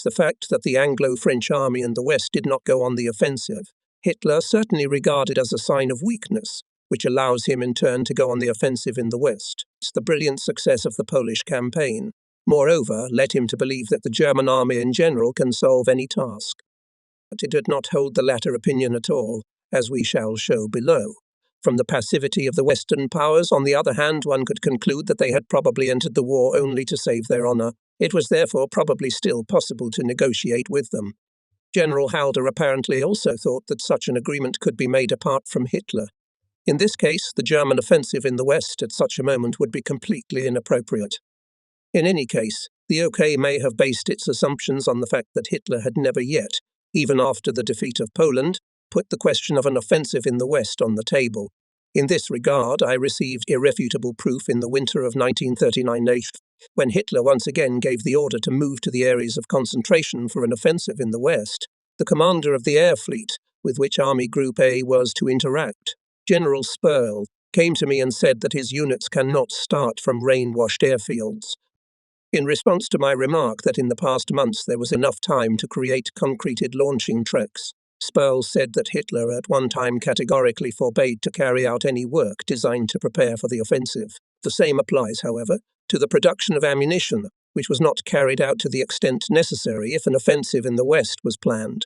The fact that the Anglo-French army in the West did not go on the offensive, Hitler certainly regarded as a sign of weakness, which allows him in turn to go on the offensive in the West. The brilliant success of the Polish campaign, moreover, led him to believe that the German army in general can solve any task. But it did not hold the latter opinion at all, as we shall show below. From the passivity of the Western powers, on the other hand, one could conclude that they had probably entered the war only to save their honour. It was therefore probably still possible to negotiate with them. General Halder apparently also thought that such an agreement could be made apart from Hitler. In this case, the German offensive in the West at such a moment would be completely inappropriate. In any case, the OK may have based its assumptions on the fact that Hitler had never yet, even after the defeat of Poland, put the question of an offensive in the West on the table. In this regard, I received irrefutable proof in the winter of 1939, when Hitler once again gave the order to move to the areas of concentration for an offensive in the West. The commander of the air fleet, with which Army Group A was to interact, General Spurl, came to me and said that his units cannot start from rain-washed airfields. In response to my remark that in the past months there was enough time to create concreted launching tracks, Spurl said that Hitler at one time categorically forbade to carry out any work designed to prepare for the offensive. The same applies, however, to the production of ammunition, which was not carried out to the extent necessary if an offensive in the West was planned.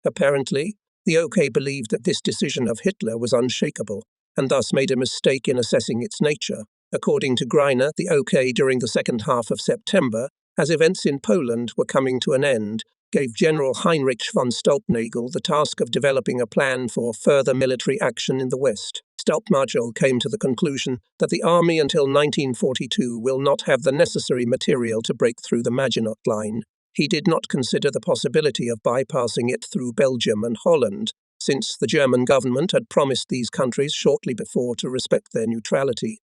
Apparently, the OK believed that this decision of Hitler was unshakable, and thus made a mistake in assessing its nature. According to Greiner, the OK during the second half of September, as events in Poland were coming to an end, gave General Heinrich von Stolpnagel the task of developing a plan for further military action in the West. Stolpnagel came to the conclusion that the army until 1942 will not have the necessary material to break through the Maginot Line. He did not consider the possibility of bypassing it through Belgium and Holland, since the German government had promised these countries shortly before to respect their neutrality.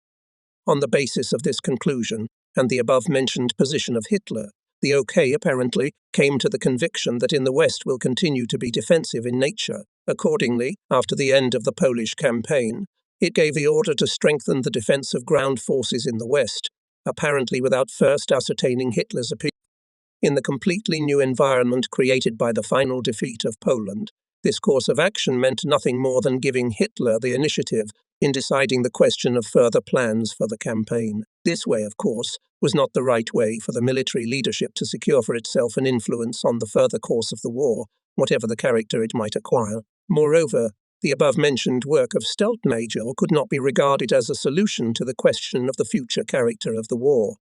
On the basis of this conclusion, and the above-mentioned position of Hitler, the OK apparently came to the conviction that in the West will continue to be defensive in nature. Accordingly, after the end of the Polish campaign, it gave the order to strengthen the defensive ground forces in the West, apparently without first ascertaining Hitler's opinion. In the completely new environment created by the final defeat of Poland, this course of action meant nothing more than giving Hitler the initiative in deciding the question of further plans for the campaign. This way, of course, was not the right way for the military leadership to secure for itself an influence on the further course of the war, whatever the character it might acquire. Moreover, the above-mentioned work of Stolpnagel could not be regarded as a solution to the question of the future character of the war.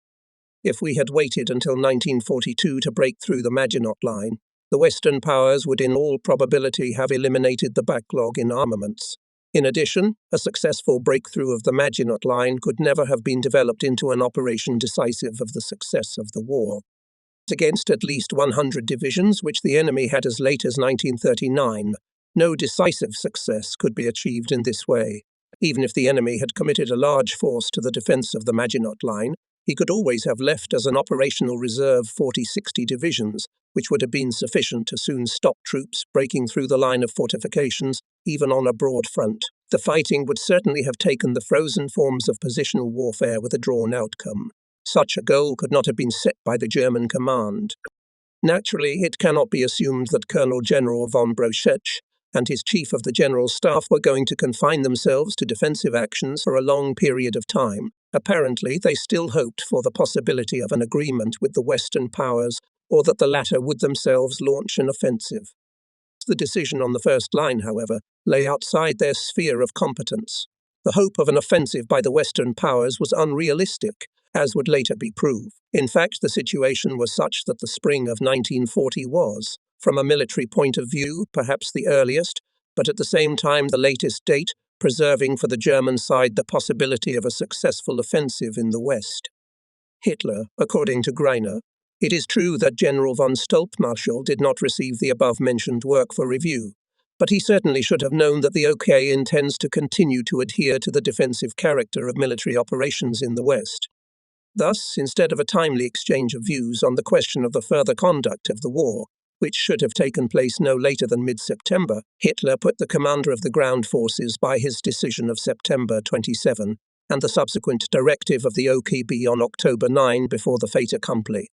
If we had waited until 1942 to break through the Maginot Line, the Western powers would in all probability have eliminated the backlog in armaments. In addition, a successful breakthrough of the Maginot Line could never have been developed into an operation decisive of the success of the war. Against at least 100 divisions, which the enemy had as late as 1939, no decisive success could be achieved in this way. Even if the enemy had committed a large force to the defense of the Maginot Line, he could always have left as an operational reserve 40-60 divisions, which would have been sufficient to soon stop troops breaking through the line of fortifications, even on a broad front. The fighting would certainly have taken the frozen forms of positional warfare with a drawn outcome. Such a goal could not have been set by the German command. Naturally, it cannot be assumed that Colonel General von Broschetsch and his Chief of the General Staff were going to confine themselves to defensive actions for a long period of time. Apparently, they still hoped for the possibility of an agreement with the Western powers, or that the latter would themselves launch an offensive. The decision on the first line, however, lay outside their sphere of competence. The hope of an offensive by the Western powers was unrealistic, as would later be proved. In fact, the situation was such that the spring of 1940 was, from a military point of view, perhaps the earliest, but at the same time the latest date, preserving for the German side the possibility of a successful offensive in the West. Hitler, according to Greiner, it is true that General von Stolpnagel did not receive the above-mentioned work for review, but he certainly should have known that the OK intends to continue to adhere to the defensive character of military operations in the West. Thus, instead of a timely exchange of views on the question of the further conduct of the war, which should have taken place no later than mid-September, Hitler put the commander of the ground forces by his decision of September 27 and the subsequent directive of the OKB on October 9 before the fait accompli.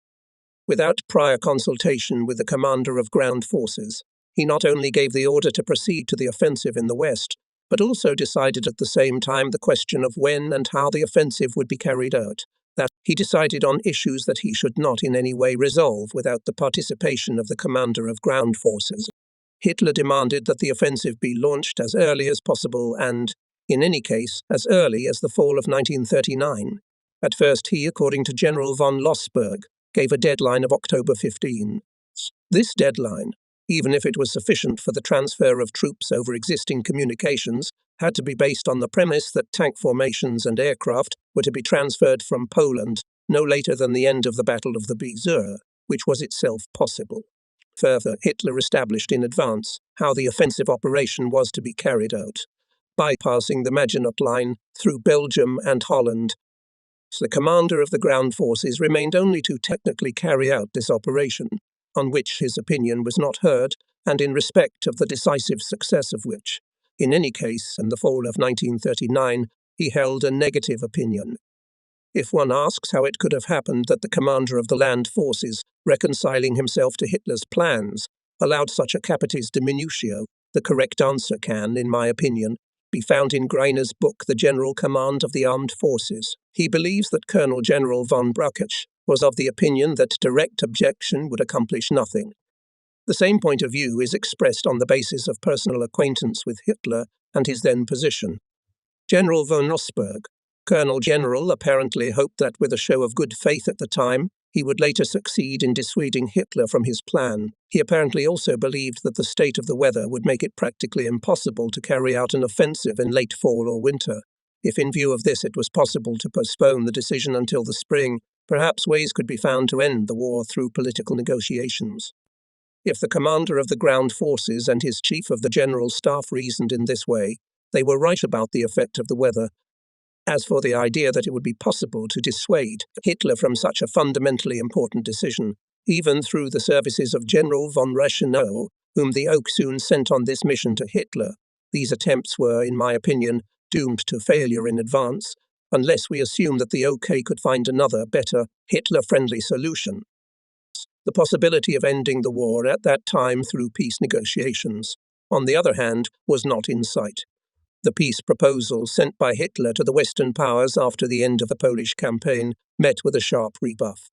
Without prior consultation with the commander of ground forces, he not only gave the order to proceed to the offensive in the West, but also decided at the same time the question of when and how the offensive would be carried out. That he decided on issues that he should not in any way resolve without the participation of the commander of ground forces. Hitler demanded that the offensive be launched as early as possible and, in any case, as early as the fall of 1939. At first he, according to General von Lossberg, gave a deadline of October 15. This deadline, even if it was sufficient for the transfer of troops over existing communications, had to be based on the premise that tank formations and aircraft were to be transferred from Poland no later than the end of the Battle of the Yser, which was itself possible. Further, Hitler established in advance how the offensive operation was to be carried out, bypassing the Maginot Line through Belgium and Holland. The commander of the ground forces remained only to technically carry out this operation, on which his opinion was not heard, and in respect of the decisive success of which, in any case, in the fall of 1939, he held a negative opinion. If one asks how it could have happened that the commander of the land forces, reconciling himself to Hitler's plans, allowed such a capitis diminutio, the correct answer can, in my opinion, be found in Greiner's book The General Command of the Armed Forces. He believes that Colonel General von Broschetsch was of the opinion that direct objection would accomplish nothing. The same point of view is expressed on the basis of personal acquaintance with Hitler and his then position. General von Osberg, Colonel General, apparently hoped that with a show of good faith at the time, he would later succeed in dissuading Hitler from his plan. He apparently also believed that the state of the weather would make it practically impossible to carry out an offensive in late fall or winter. If in view of this it was possible to postpone the decision until the spring, perhaps ways could be found to end the war through political negotiations. If the commander of the ground forces and his chief of the general staff reasoned in this way, they were right about the effect of the weather. As for the idea that it would be possible to dissuade Hitler from such a fundamentally important decision, even through the services of General von Reichenau, whom the Oak soon sent on this mission to Hitler, these attempts were, in my opinion, doomed to failure in advance, unless we assume that the OK could find another, better, Hitler-friendly solution. The possibility of ending the war at that time through peace negotiations, on the other hand, was not in sight. The peace proposal sent by Hitler to the Western powers after the end of the Polish campaign met with a sharp rebuff.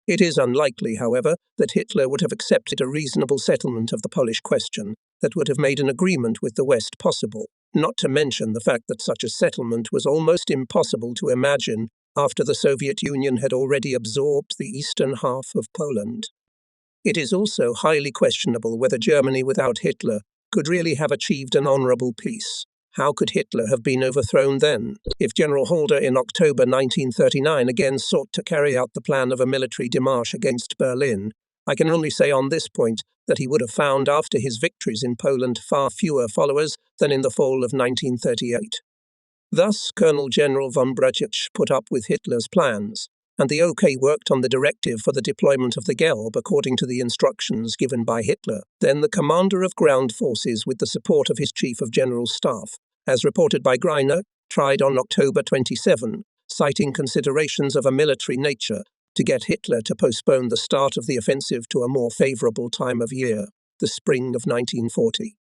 It is unlikely, however, that Hitler would have accepted a reasonable settlement of the Polish question that would have made an agreement with the West possible, not to mention the fact that such a settlement was almost impossible to imagine after the Soviet Union had already absorbed the eastern half of Poland. It is also highly questionable whether Germany without Hitler could really have achieved an honourable peace. How could Hitler have been overthrown then? If General Halder in October 1939 again sought to carry out the plan of a military démarche against Berlin, I can only say on this point that he would have found after his victories in Poland far fewer followers than in the fall of 1938. Thus, Colonel General von Brauchitsch put up with Hitler's plans, and the OK worked on the directive for the deployment of the Gelb according to the instructions given by Hitler, then the commander of ground forces with the support of his chief of general staff, as reported by Greiner, tried on October 27, citing considerations of a military nature, to get Hitler to postpone the start of the offensive to a more favourable time of year, the spring of 1940.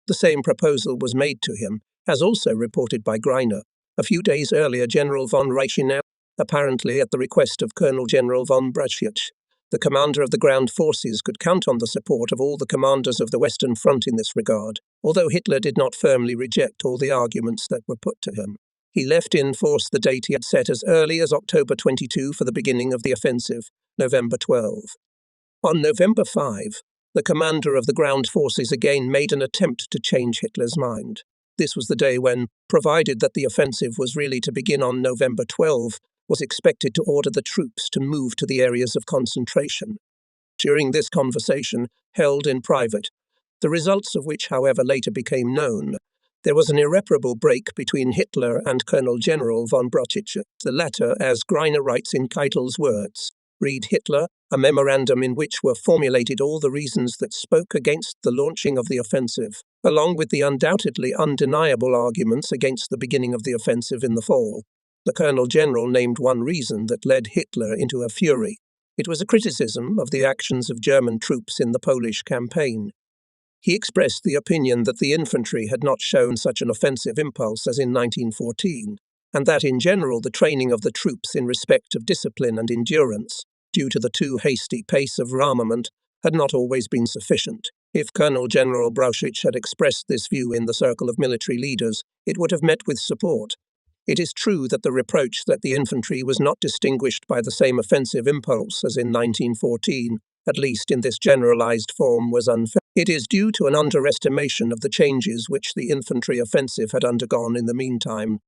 The same proposal was made to him, as also reported by Greiner. A few days earlier, General von Reichenau, apparently at the request of Colonel General von Brauchitsch, the commander of the ground forces, could count on the support of all the commanders of the Western Front in this regard, although Hitler did not firmly reject all the arguments that were put to him. He left in force the date he had set as early as October 22 for the beginning of the offensive, November 12. On November 5, the commander of the ground forces again made an attempt to change Hitler's mind. This was the day when, provided that the offensive was really to begin on November 12, was expected to order the troops to move to the areas of concentration. During this conversation, held in private, the results of which, however, later became known, there was an irreparable break between Hitler and Colonel General von Brauchitsch, the latter, as Greiner writes in Keitel's words, read Hitler, a memorandum in which were formulated all the reasons that spoke against the launching of the offensive, along with the undoubtedly undeniable arguments against the beginning of the offensive in the fall. The Colonel General named one reason that led Hitler into a fury. It was a criticism of the actions of German troops in the Polish campaign. He expressed the opinion that the infantry had not shown such an offensive impulse as in 1914, and that in general the training of the troops in respect of discipline and endurance, due to the too hasty pace of rearmament, had not always been sufficient. If Colonel General Brauchitsch had expressed this view in the circle of military leaders, it would have met with support. It is true that the reproach that the infantry was not distinguished by the same offensive impulse as in 1914, at least in this generalized form, was unfair. It is due to an underestimation of the changes which the infantry offensive had undergone in the meantime.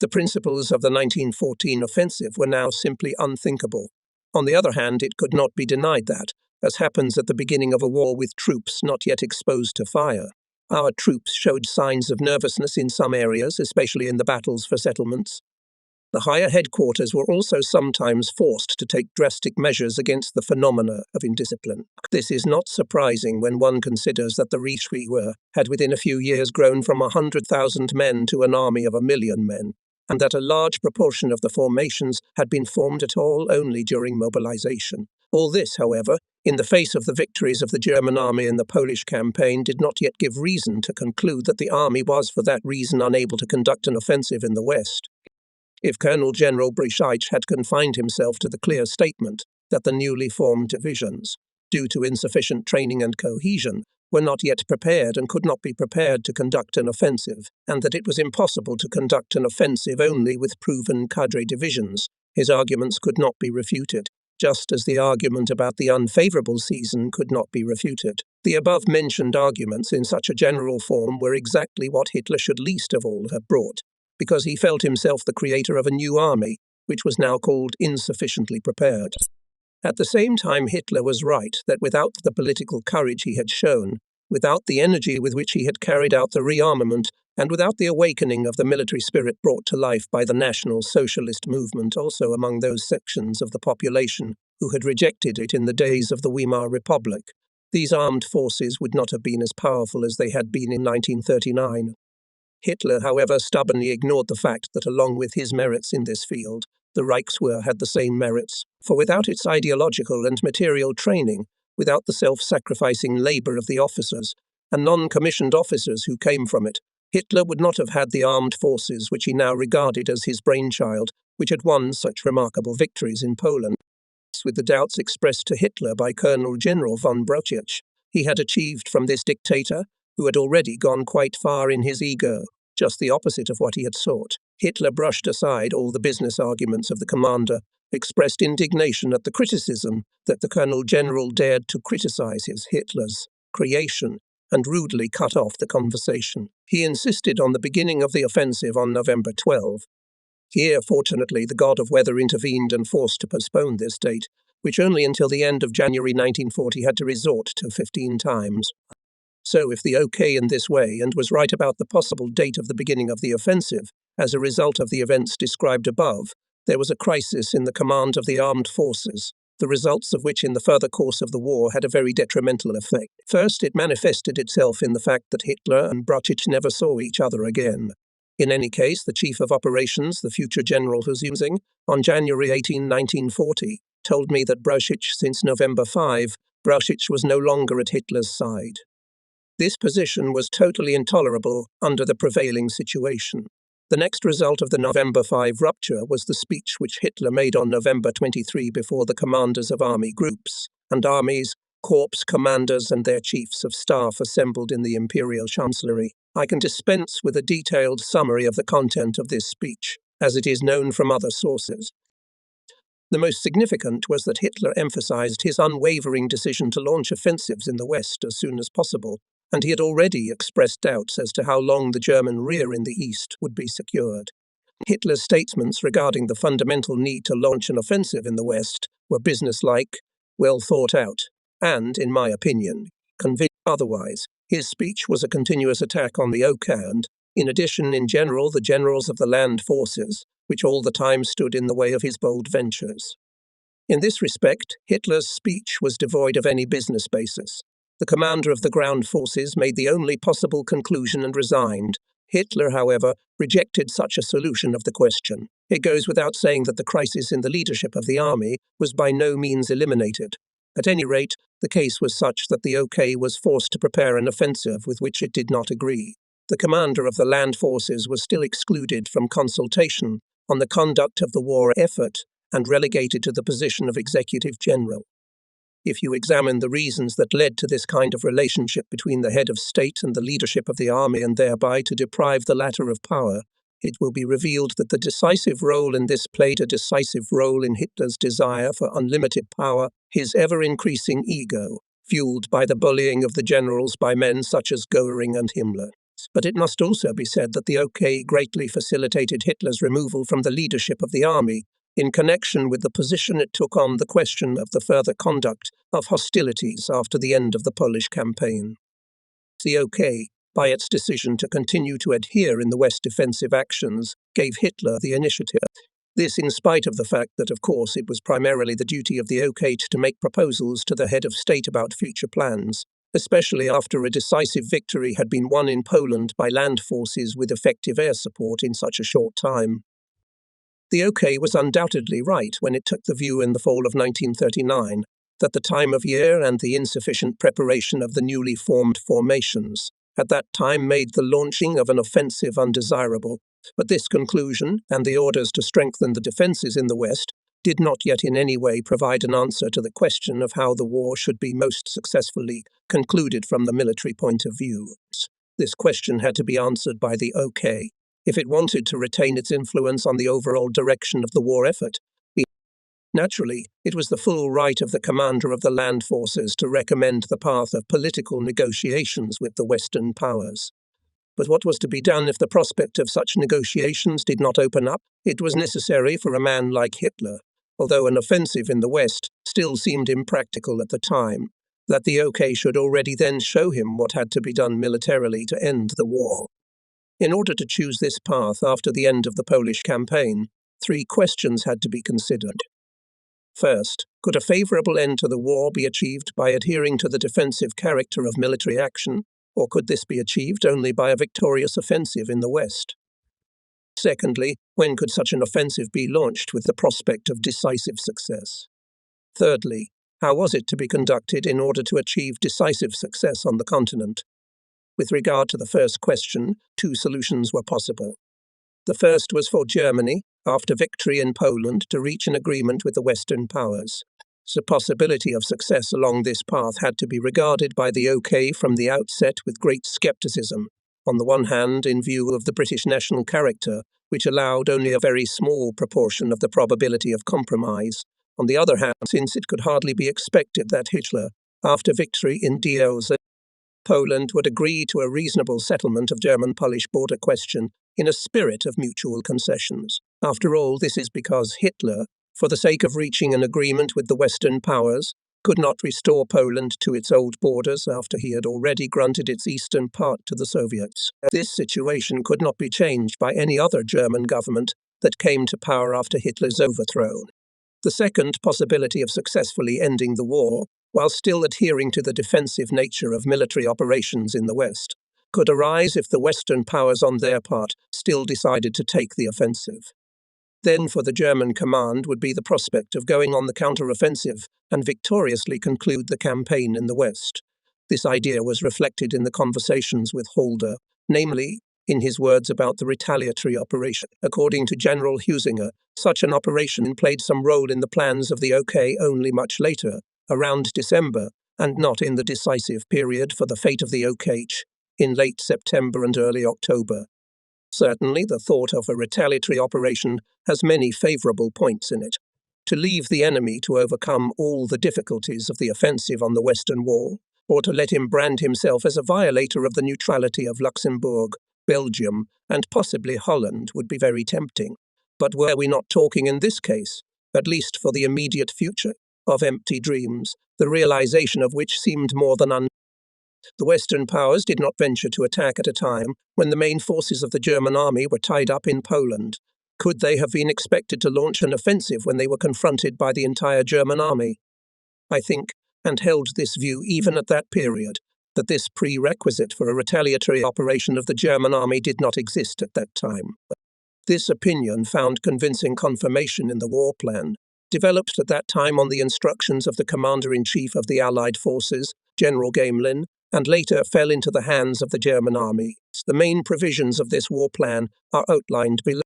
The principles of the 1914 offensive were now simply unthinkable. On the other hand, it could not be denied that, as happens at the beginning of a war with troops not yet exposed to fire, our troops showed signs of nervousness in some areas, especially in the battles for settlements. The higher headquarters were also sometimes forced to take drastic measures against the phenomena of indiscipline. This is not surprising when one considers that the Reichswehr had within a few years grown from 100,000 men to an army of 1 million men, and that a large proportion of the formations had been formed at all only during mobilization. All this, however, in the face of the victories of the German army in the Polish campaign, did not yet give reason to conclude that the army was for that reason unable to conduct an offensive in the West. if Colonel General Brauchitsch had confined himself to the clear statement that the newly formed divisions, due to insufficient training and cohesion, were not yet prepared and could not be prepared to conduct an offensive, and that it was impossible to conduct an offensive only with proven cadre divisions, his arguments could not be refuted, just as the argument about the unfavourable season could not be refuted. The above-mentioned arguments in such a general form were exactly what Hitler should least of all have brought, because he felt himself the creator of a new army, which was now called insufficiently prepared. At the same time, Hitler was right that without the political courage he had shown, without the energy with which he had carried out the rearmament, and without the awakening of the military spirit brought to life by the National Socialist movement also among those sections of the population who had rejected it in the days of the Weimar Republic, these armed forces would not have been as powerful as they had been in 1939. Hitler, however, stubbornly ignored the fact that along with his merits in this field, the Reichswehr had the same merits, for without its ideological and material training, without the self-sacrificing labour of the officers and non-commissioned officers who came from it, Hitler would not have had the armed forces which he now regarded as his brainchild, which had won such remarkable victories in Poland. With the doubts expressed to Hitler by Colonel General von Brauchitsch, he had achieved from this dictator, who had already gone quite far in his ego, just the opposite of what he had sought. Hitler brushed aside all the business arguments of the commander, expressed indignation at the criticism that the Colonel General dared to criticize Hitler's creation, and rudely cut off the conversation. He insisted on the beginning of the offensive on November 12. Here, fortunately, the god of weather intervened and forced to postpone this date, which only until the end of January 1940 had to resort to 15 times. So if the OK in this way and was right about the possible date of the beginning of the offensive, as a result of the events described above, there was a crisis in the command of the armed forces, the results of which in the further course of the war had a very detrimental effect. First, it manifested itself in the fact that Hitler and Brauchitsch never saw each other again. In any case, the chief of operations, the future General Husing, on January 18, 1940, told me that Brauchitsch, since November 5, Brauchitsch was no longer at Hitler's side. This position was totally intolerable under the prevailing situation. The next result of the November 5 rupture was the speech which Hitler made on November 23 before the commanders of army groups and armies, corps commanders and their chiefs of staff assembled in the Imperial Chancellery. I can dispense with a detailed summary of the content of this speech, as it is known from other sources. The most significant was that Hitler emphasized his unwavering decision to launch offensives in the West as soon as possible, and he had already expressed doubts as to how long the German rear in the East would be secured. Hitler's statements regarding the fundamental need to launch an offensive in the West were businesslike, well thought out, and, in my opinion, convincing otherwise. His speech was a continuous attack on the OK and, in addition, in general, the generals of the land forces, which all the time stood in the way of his bold ventures. In this respect, Hitler's speech was devoid of any business basis. The commander of the ground forces made the only possible conclusion and resigned. Hitler, however, rejected such a solution of the question. It goes without saying that the crisis in the leadership of the army was by no means eliminated. At any rate, the case was such that the OK was forced to prepare an offensive with which it did not agree. The commander of the land forces was still excluded from consultation on the conduct of the war effort and relegated to the position of executive general. If you examine the reasons that led to this kind of relationship between the head of state and the leadership of the army and thereby to deprive the latter of power, it will be revealed that the decisive role in this played a decisive role in Hitler's desire for unlimited power, his ever-increasing ego, fueled by the bullying of the generals by men such as Göring and Himmler. But it must also be said that the OK greatly facilitated Hitler's removal from the leadership of the army in connection with the position it took on the question of the further conduct of hostilities after the end of the Polish campaign. The OK, by its decision to continue to adhere in the West defensive actions, gave Hitler the initiative. This in spite of the fact that, of course, it was primarily the duty of the OK to make proposals to the head of state about future plans, especially after a decisive victory had been won in Poland by land forces with effective air support in such a short time. The OK was undoubtedly right when it took the view in the fall of 1939 that the time of year and the insufficient preparation of the newly formed formations at that time made the launching of an offensive undesirable, But this conclusion, and the orders to strengthen the defences in the West, did not yet in any way provide an answer to the question of how the war should be most successfully concluded from the military point of view. This question had to be answered by the OK if it wanted to retain its influence on the overall direction of the war effort. Naturally, it was the full right of the commander of the land forces to recommend the path of political negotiations with the Western powers. But what was to be done if the prospect of such negotiations did not open up? It was necessary for a man like Hitler, although an offensive in the West still seemed impractical at the time, that the OK should already then show him what had to be done militarily to end the war. In order to choose this path after the end of the Polish campaign, 3 questions had to be considered. First, could a favourable end to the war be achieved by adhering to the defensive character of military action, or could this be achieved only by a victorious offensive in the West? Secondly, when could such an offensive be launched with the prospect of decisive success? Thirdly, how was it to be conducted in order to achieve decisive success on the continent? With regard to the first question, 2 solutions were possible. The first was for Germany, after victory in Poland, to reach an agreement with the Western powers. The possibility of success along this path had to be regarded by the OK from the outset with great scepticism, on the one hand in view of the British national character, which allowed only a very small proportion of the probability of compromise, on the other hand since it could hardly be expected that Hitler, after victory in Diełza, Poland would agree to a reasonable settlement of German-Polish border question in a spirit of mutual concessions. After all, this is because Hitler, for the sake of reaching an agreement with the Western powers, could not restore Poland to its old borders after he had already granted its eastern part to the Soviets. This situation could not be changed by any other German government that came to power after Hitler's overthrow. The second possibility of successfully ending the war, while still adhering to the defensive nature of military operations in the West, could arise if the Western powers on their part still decided to take the offensive. Then for the German command would be the prospect of going on the counter-offensive and victoriously conclude the campaign in the West. This idea was reflected in the conversations with Halder, namely, in his words about the retaliatory operation. According to General Husinger, such an operation played some role in the plans of the OK only much later, around December, and not in the decisive period for the fate of the OK in late September and early October. Certainly, the thought of a retaliatory operation has many favourable points in it. To leave the enemy to overcome all the difficulties of the offensive on the Western Wall, or to let him brand himself as a violator of the neutrality of Luxembourg, Belgium, and possibly Holland would be very tempting. But were we not talking in this case, at least for the immediate future, of empty dreams, the realization of which seemed more than unlikely? The Western powers did not venture to attack at a time when the main forces of the German army were tied up in Poland. Could they have been expected to launch an offensive when they were confronted by the entire German army? I think, and held this view even at that period, that this prerequisite for a retaliatory operation of the German army did not exist at that time. This opinion found convincing confirmation in the war plan, developed at that time on the instructions of the Commander-in-Chief of the Allied forces, General Gamelin, and later fell into the hands of the German army. The main provisions of this war plan are outlined below.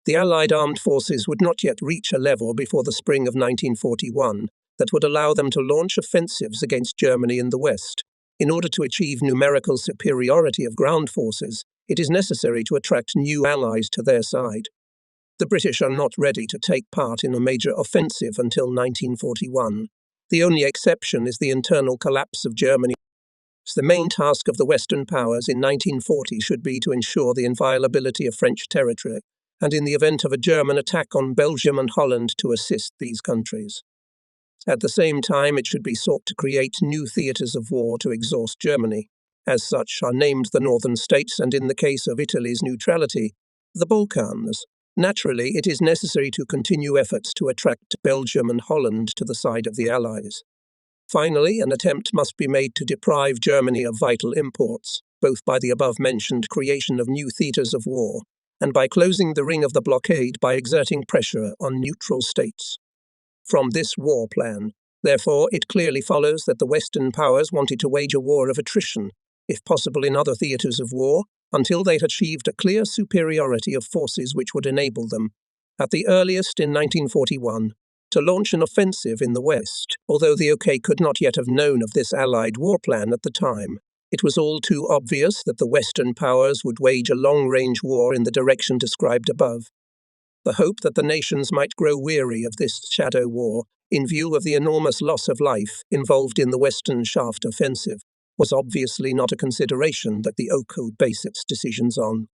The Allied armed forces would not yet reach a level before the spring of 1941 that would allow them to launch offensives against Germany in the West. In order to achieve numerical superiority of ground forces, it is necessary to attract new allies to their side. The British are not ready to take part in a major offensive until 1941. The only exception is the internal collapse of Germany. The main task of the Western powers in 1940 should be to ensure the inviolability of French territory, and in the event of a German attack on Belgium and Holland to assist these countries. At the same time, it should be sought to create new theatres of war to exhaust Germany. As such are named the northern states and, in the case of Italy's neutrality, the Balkans. Naturally, it is necessary to continue efforts to attract Belgium and Holland to the side of the Allies. Finally, an attempt must be made to deprive Germany of vital imports, both by the above-mentioned creation of new theatres of war, and by closing the ring of the blockade by exerting pressure on neutral states. From this war plan, therefore, it clearly follows that the Western powers wanted to wage a war of attrition, if possible in other theatres of war, until they'd achieved a clear superiority of forces which would enable them, at the earliest in 1941, to launch an offensive in the West. Although the OK could not yet have known of this Allied war plan at the time, it was all too obvious that the Western powers would wage a long-range war in the direction described above. The hope that the nations might grow weary of this shadow war, in view of the enormous loss of life involved in the Western Shaft offensive, was obviously not a consideration that the OK would base its decisions on.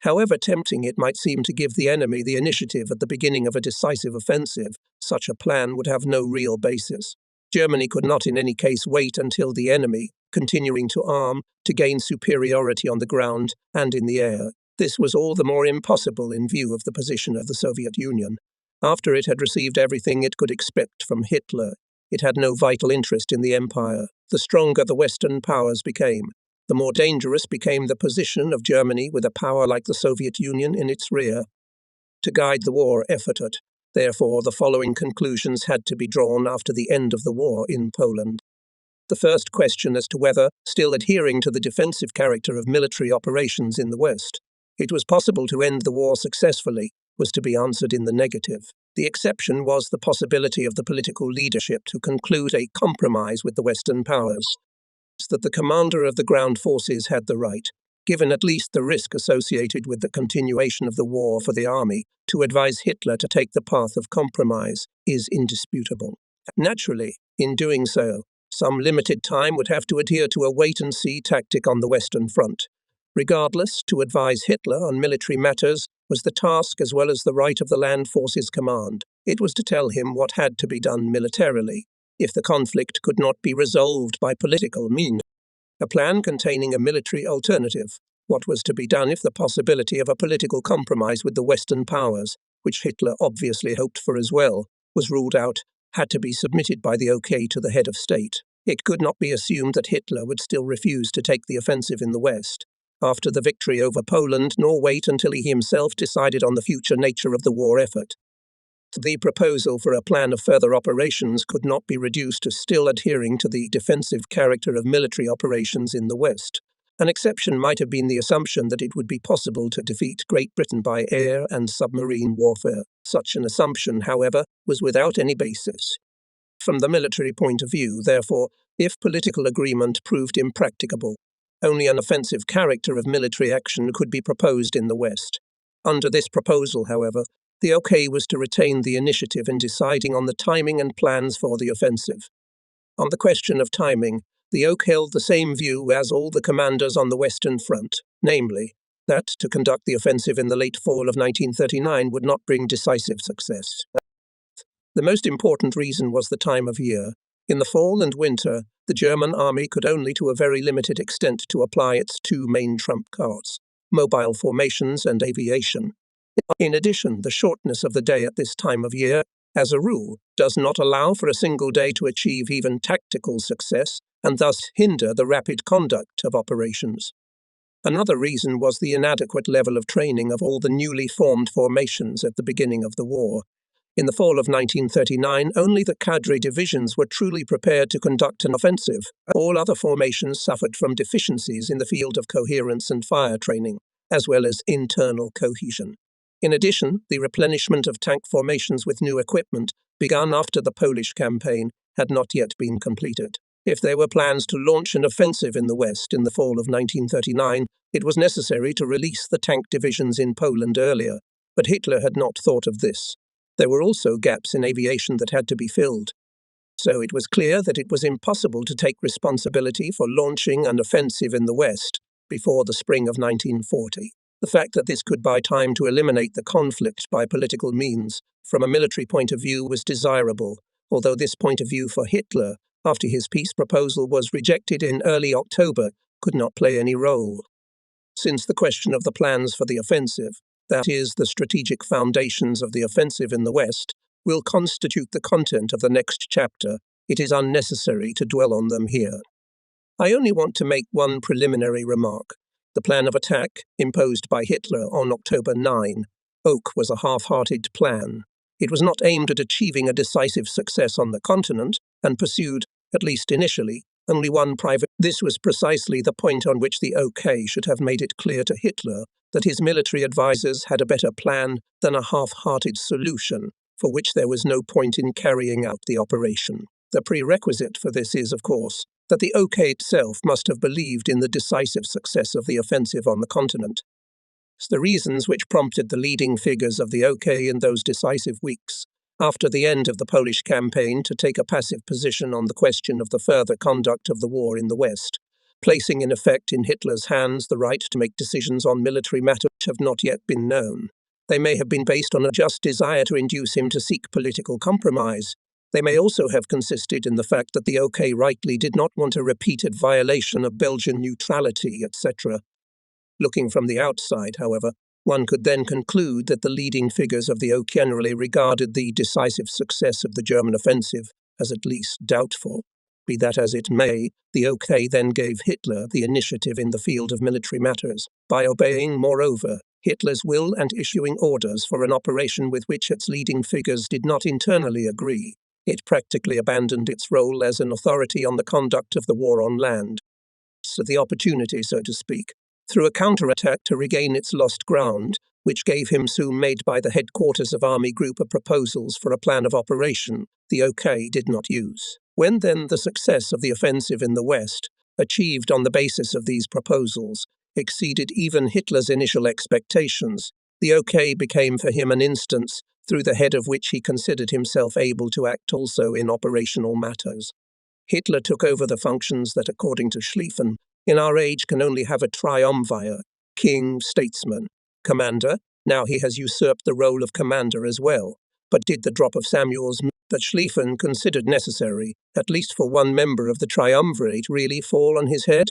However tempting it might seem to give the enemy the initiative at the beginning of a decisive offensive, such a plan would have no real basis. Germany could not in any case wait until the enemy, continuing to arm, to gain superiority on the ground and in the air. This was all the more impossible in view of the position of the Soviet Union. After it had received everything it could expect from Hitler, it had no vital interest in the empire. The stronger the Western powers became, the more dangerous became the position of Germany with a power like the Soviet Union in its rear. To guide the war effort, therefore, the following conclusions had to be drawn after the end of the war in Poland. The first question as to whether, still adhering to the defensive character of military operations in the West, it was possible to end the war successfully, was to be answered in the negative. The exception was the possibility of the political leadership to conclude a compromise with the Western powers, that the commander of the ground forces had the right, given at least the risk associated with the continuation of the war for the army, to advise Hitler to take the path of compromise, is indisputable. Naturally, in doing so, some limited time would have to adhere to a wait-and-see tactic on the Western Front. Regardless, to advise Hitler on military matters was the task as well as the right of the Land Forces Command. It was to tell him what had to be done militarily, if the conflict could not be resolved by political means. A plan containing a military alternative, what was to be done if the possibility of a political compromise with the Western powers, which Hitler obviously hoped for as well, was ruled out, had to be submitted by the OK to the head of state. It could not be assumed that Hitler would still refuse to take the offensive in the West after the victory over Poland, nor wait until he himself decided on the future nature of the war effort. The proposal for a plan of further operations could not be reduced to still adhering to the defensive character of military operations in the West. An exception might have been the assumption that it would be possible to defeat Great Britain by air and submarine warfare. Such an assumption, however, was without any basis. From the military point of view, therefore, if political agreement proved impracticable, only an offensive character of military action could be proposed in the West. Under this proposal, however, the OK was to retain the initiative in deciding on the timing and plans for the offensive. On the question of timing, the OK held the same view as all the commanders on the Western Front, namely, that to conduct the offensive in the late fall of 1939 would not bring decisive success. The most important reason was the time of year. In the fall and winter, the German army could only to a very limited extent to apply its two main trump cards, mobile formations and aviation. In addition, the shortness of the day at this time of year, as a rule, does not allow for a single day to achieve even tactical success, and thus hinder the rapid conduct of operations. Another reason was the inadequate level of training of all the newly formed formations at the beginning of the war. In the fall of 1939, only the cadre divisions were truly prepared to conduct an offensive. All other formations suffered from deficiencies in the field of coherence and fire training, as well as internal cohesion. In addition, the replenishment of tank formations with new equipment, begun after the Polish campaign, had not yet been completed. If there were plans to launch an offensive in the West in the fall of 1939, it was necessary to release the tank divisions in Poland earlier, but Hitler had not thought of this. There were also gaps in aviation that had to be filled. So it was clear that it was impossible to take responsibility for launching an offensive in the West before the spring of 1940. The fact that this could buy time to eliminate the conflict by political means, from a military point of view, was desirable, although this point of view for Hitler, after his peace proposal was rejected in early October, could not play any role. Since the question of the plans for the offensive, that is, the strategic foundations of the offensive in the West, will constitute the content of the next chapter, it is unnecessary to dwell on them here. I only want to make one preliminary remark. The plan of attack, imposed by Hitler on October 9, OK was a half-hearted plan. It was not aimed at achieving a decisive success on the continent, and pursued, at least initially, Only one private. This was precisely the point on which the OK should have made it clear to Hitler that his military advisers had a better plan than a half-hearted solution, for which there was no point in carrying out the operation. The prerequisite for this is, of course, that the OK itself must have believed in the decisive success of the offensive on the continent. The reasons which prompted the leading figures of the OK in those decisive weeks, after the end of the Polish campaign, to take a passive position on the question of the further conduct of the war in the West, placing in effect in Hitler's hands the right to make decisions on military matters which have not yet been known. They may have been based on a just desire to induce him to seek political compromise. They may also have consisted in the fact that the OK rightly did not want a repeated violation of Belgian neutrality, etc. Looking from the outside, however, one could then conclude that the leading figures of the OK generally regarded the decisive success of the German offensive as at least doubtful. Be that as it may, the OK then gave Hitler the initiative in the field of military matters, by obeying, moreover, Hitler's will and issuing orders for an operation with which its leading figures did not internally agree. It practically abandoned its role as an authority on the conduct of the war on land. So the opportunity, so to speak, through a counterattack to regain its lost ground, which gave him soon made by the headquarters of Army Group of proposals for a plan of operation, the OK did not use. When then the success of the offensive in the West, achieved on the basis of these proposals, exceeded even Hitler's initial expectations, the OK became for him an instance through the head of which he considered himself able to act also in operational matters. Hitler took over the functions that, according to Schlieffen, in our age can only have a triumvir, king, statesman, commander. Now he has usurped the role of commander as well. But did the drop of Samuel's that Schlieffen considered necessary, at least for one member of the triumvirate, really fall on his head?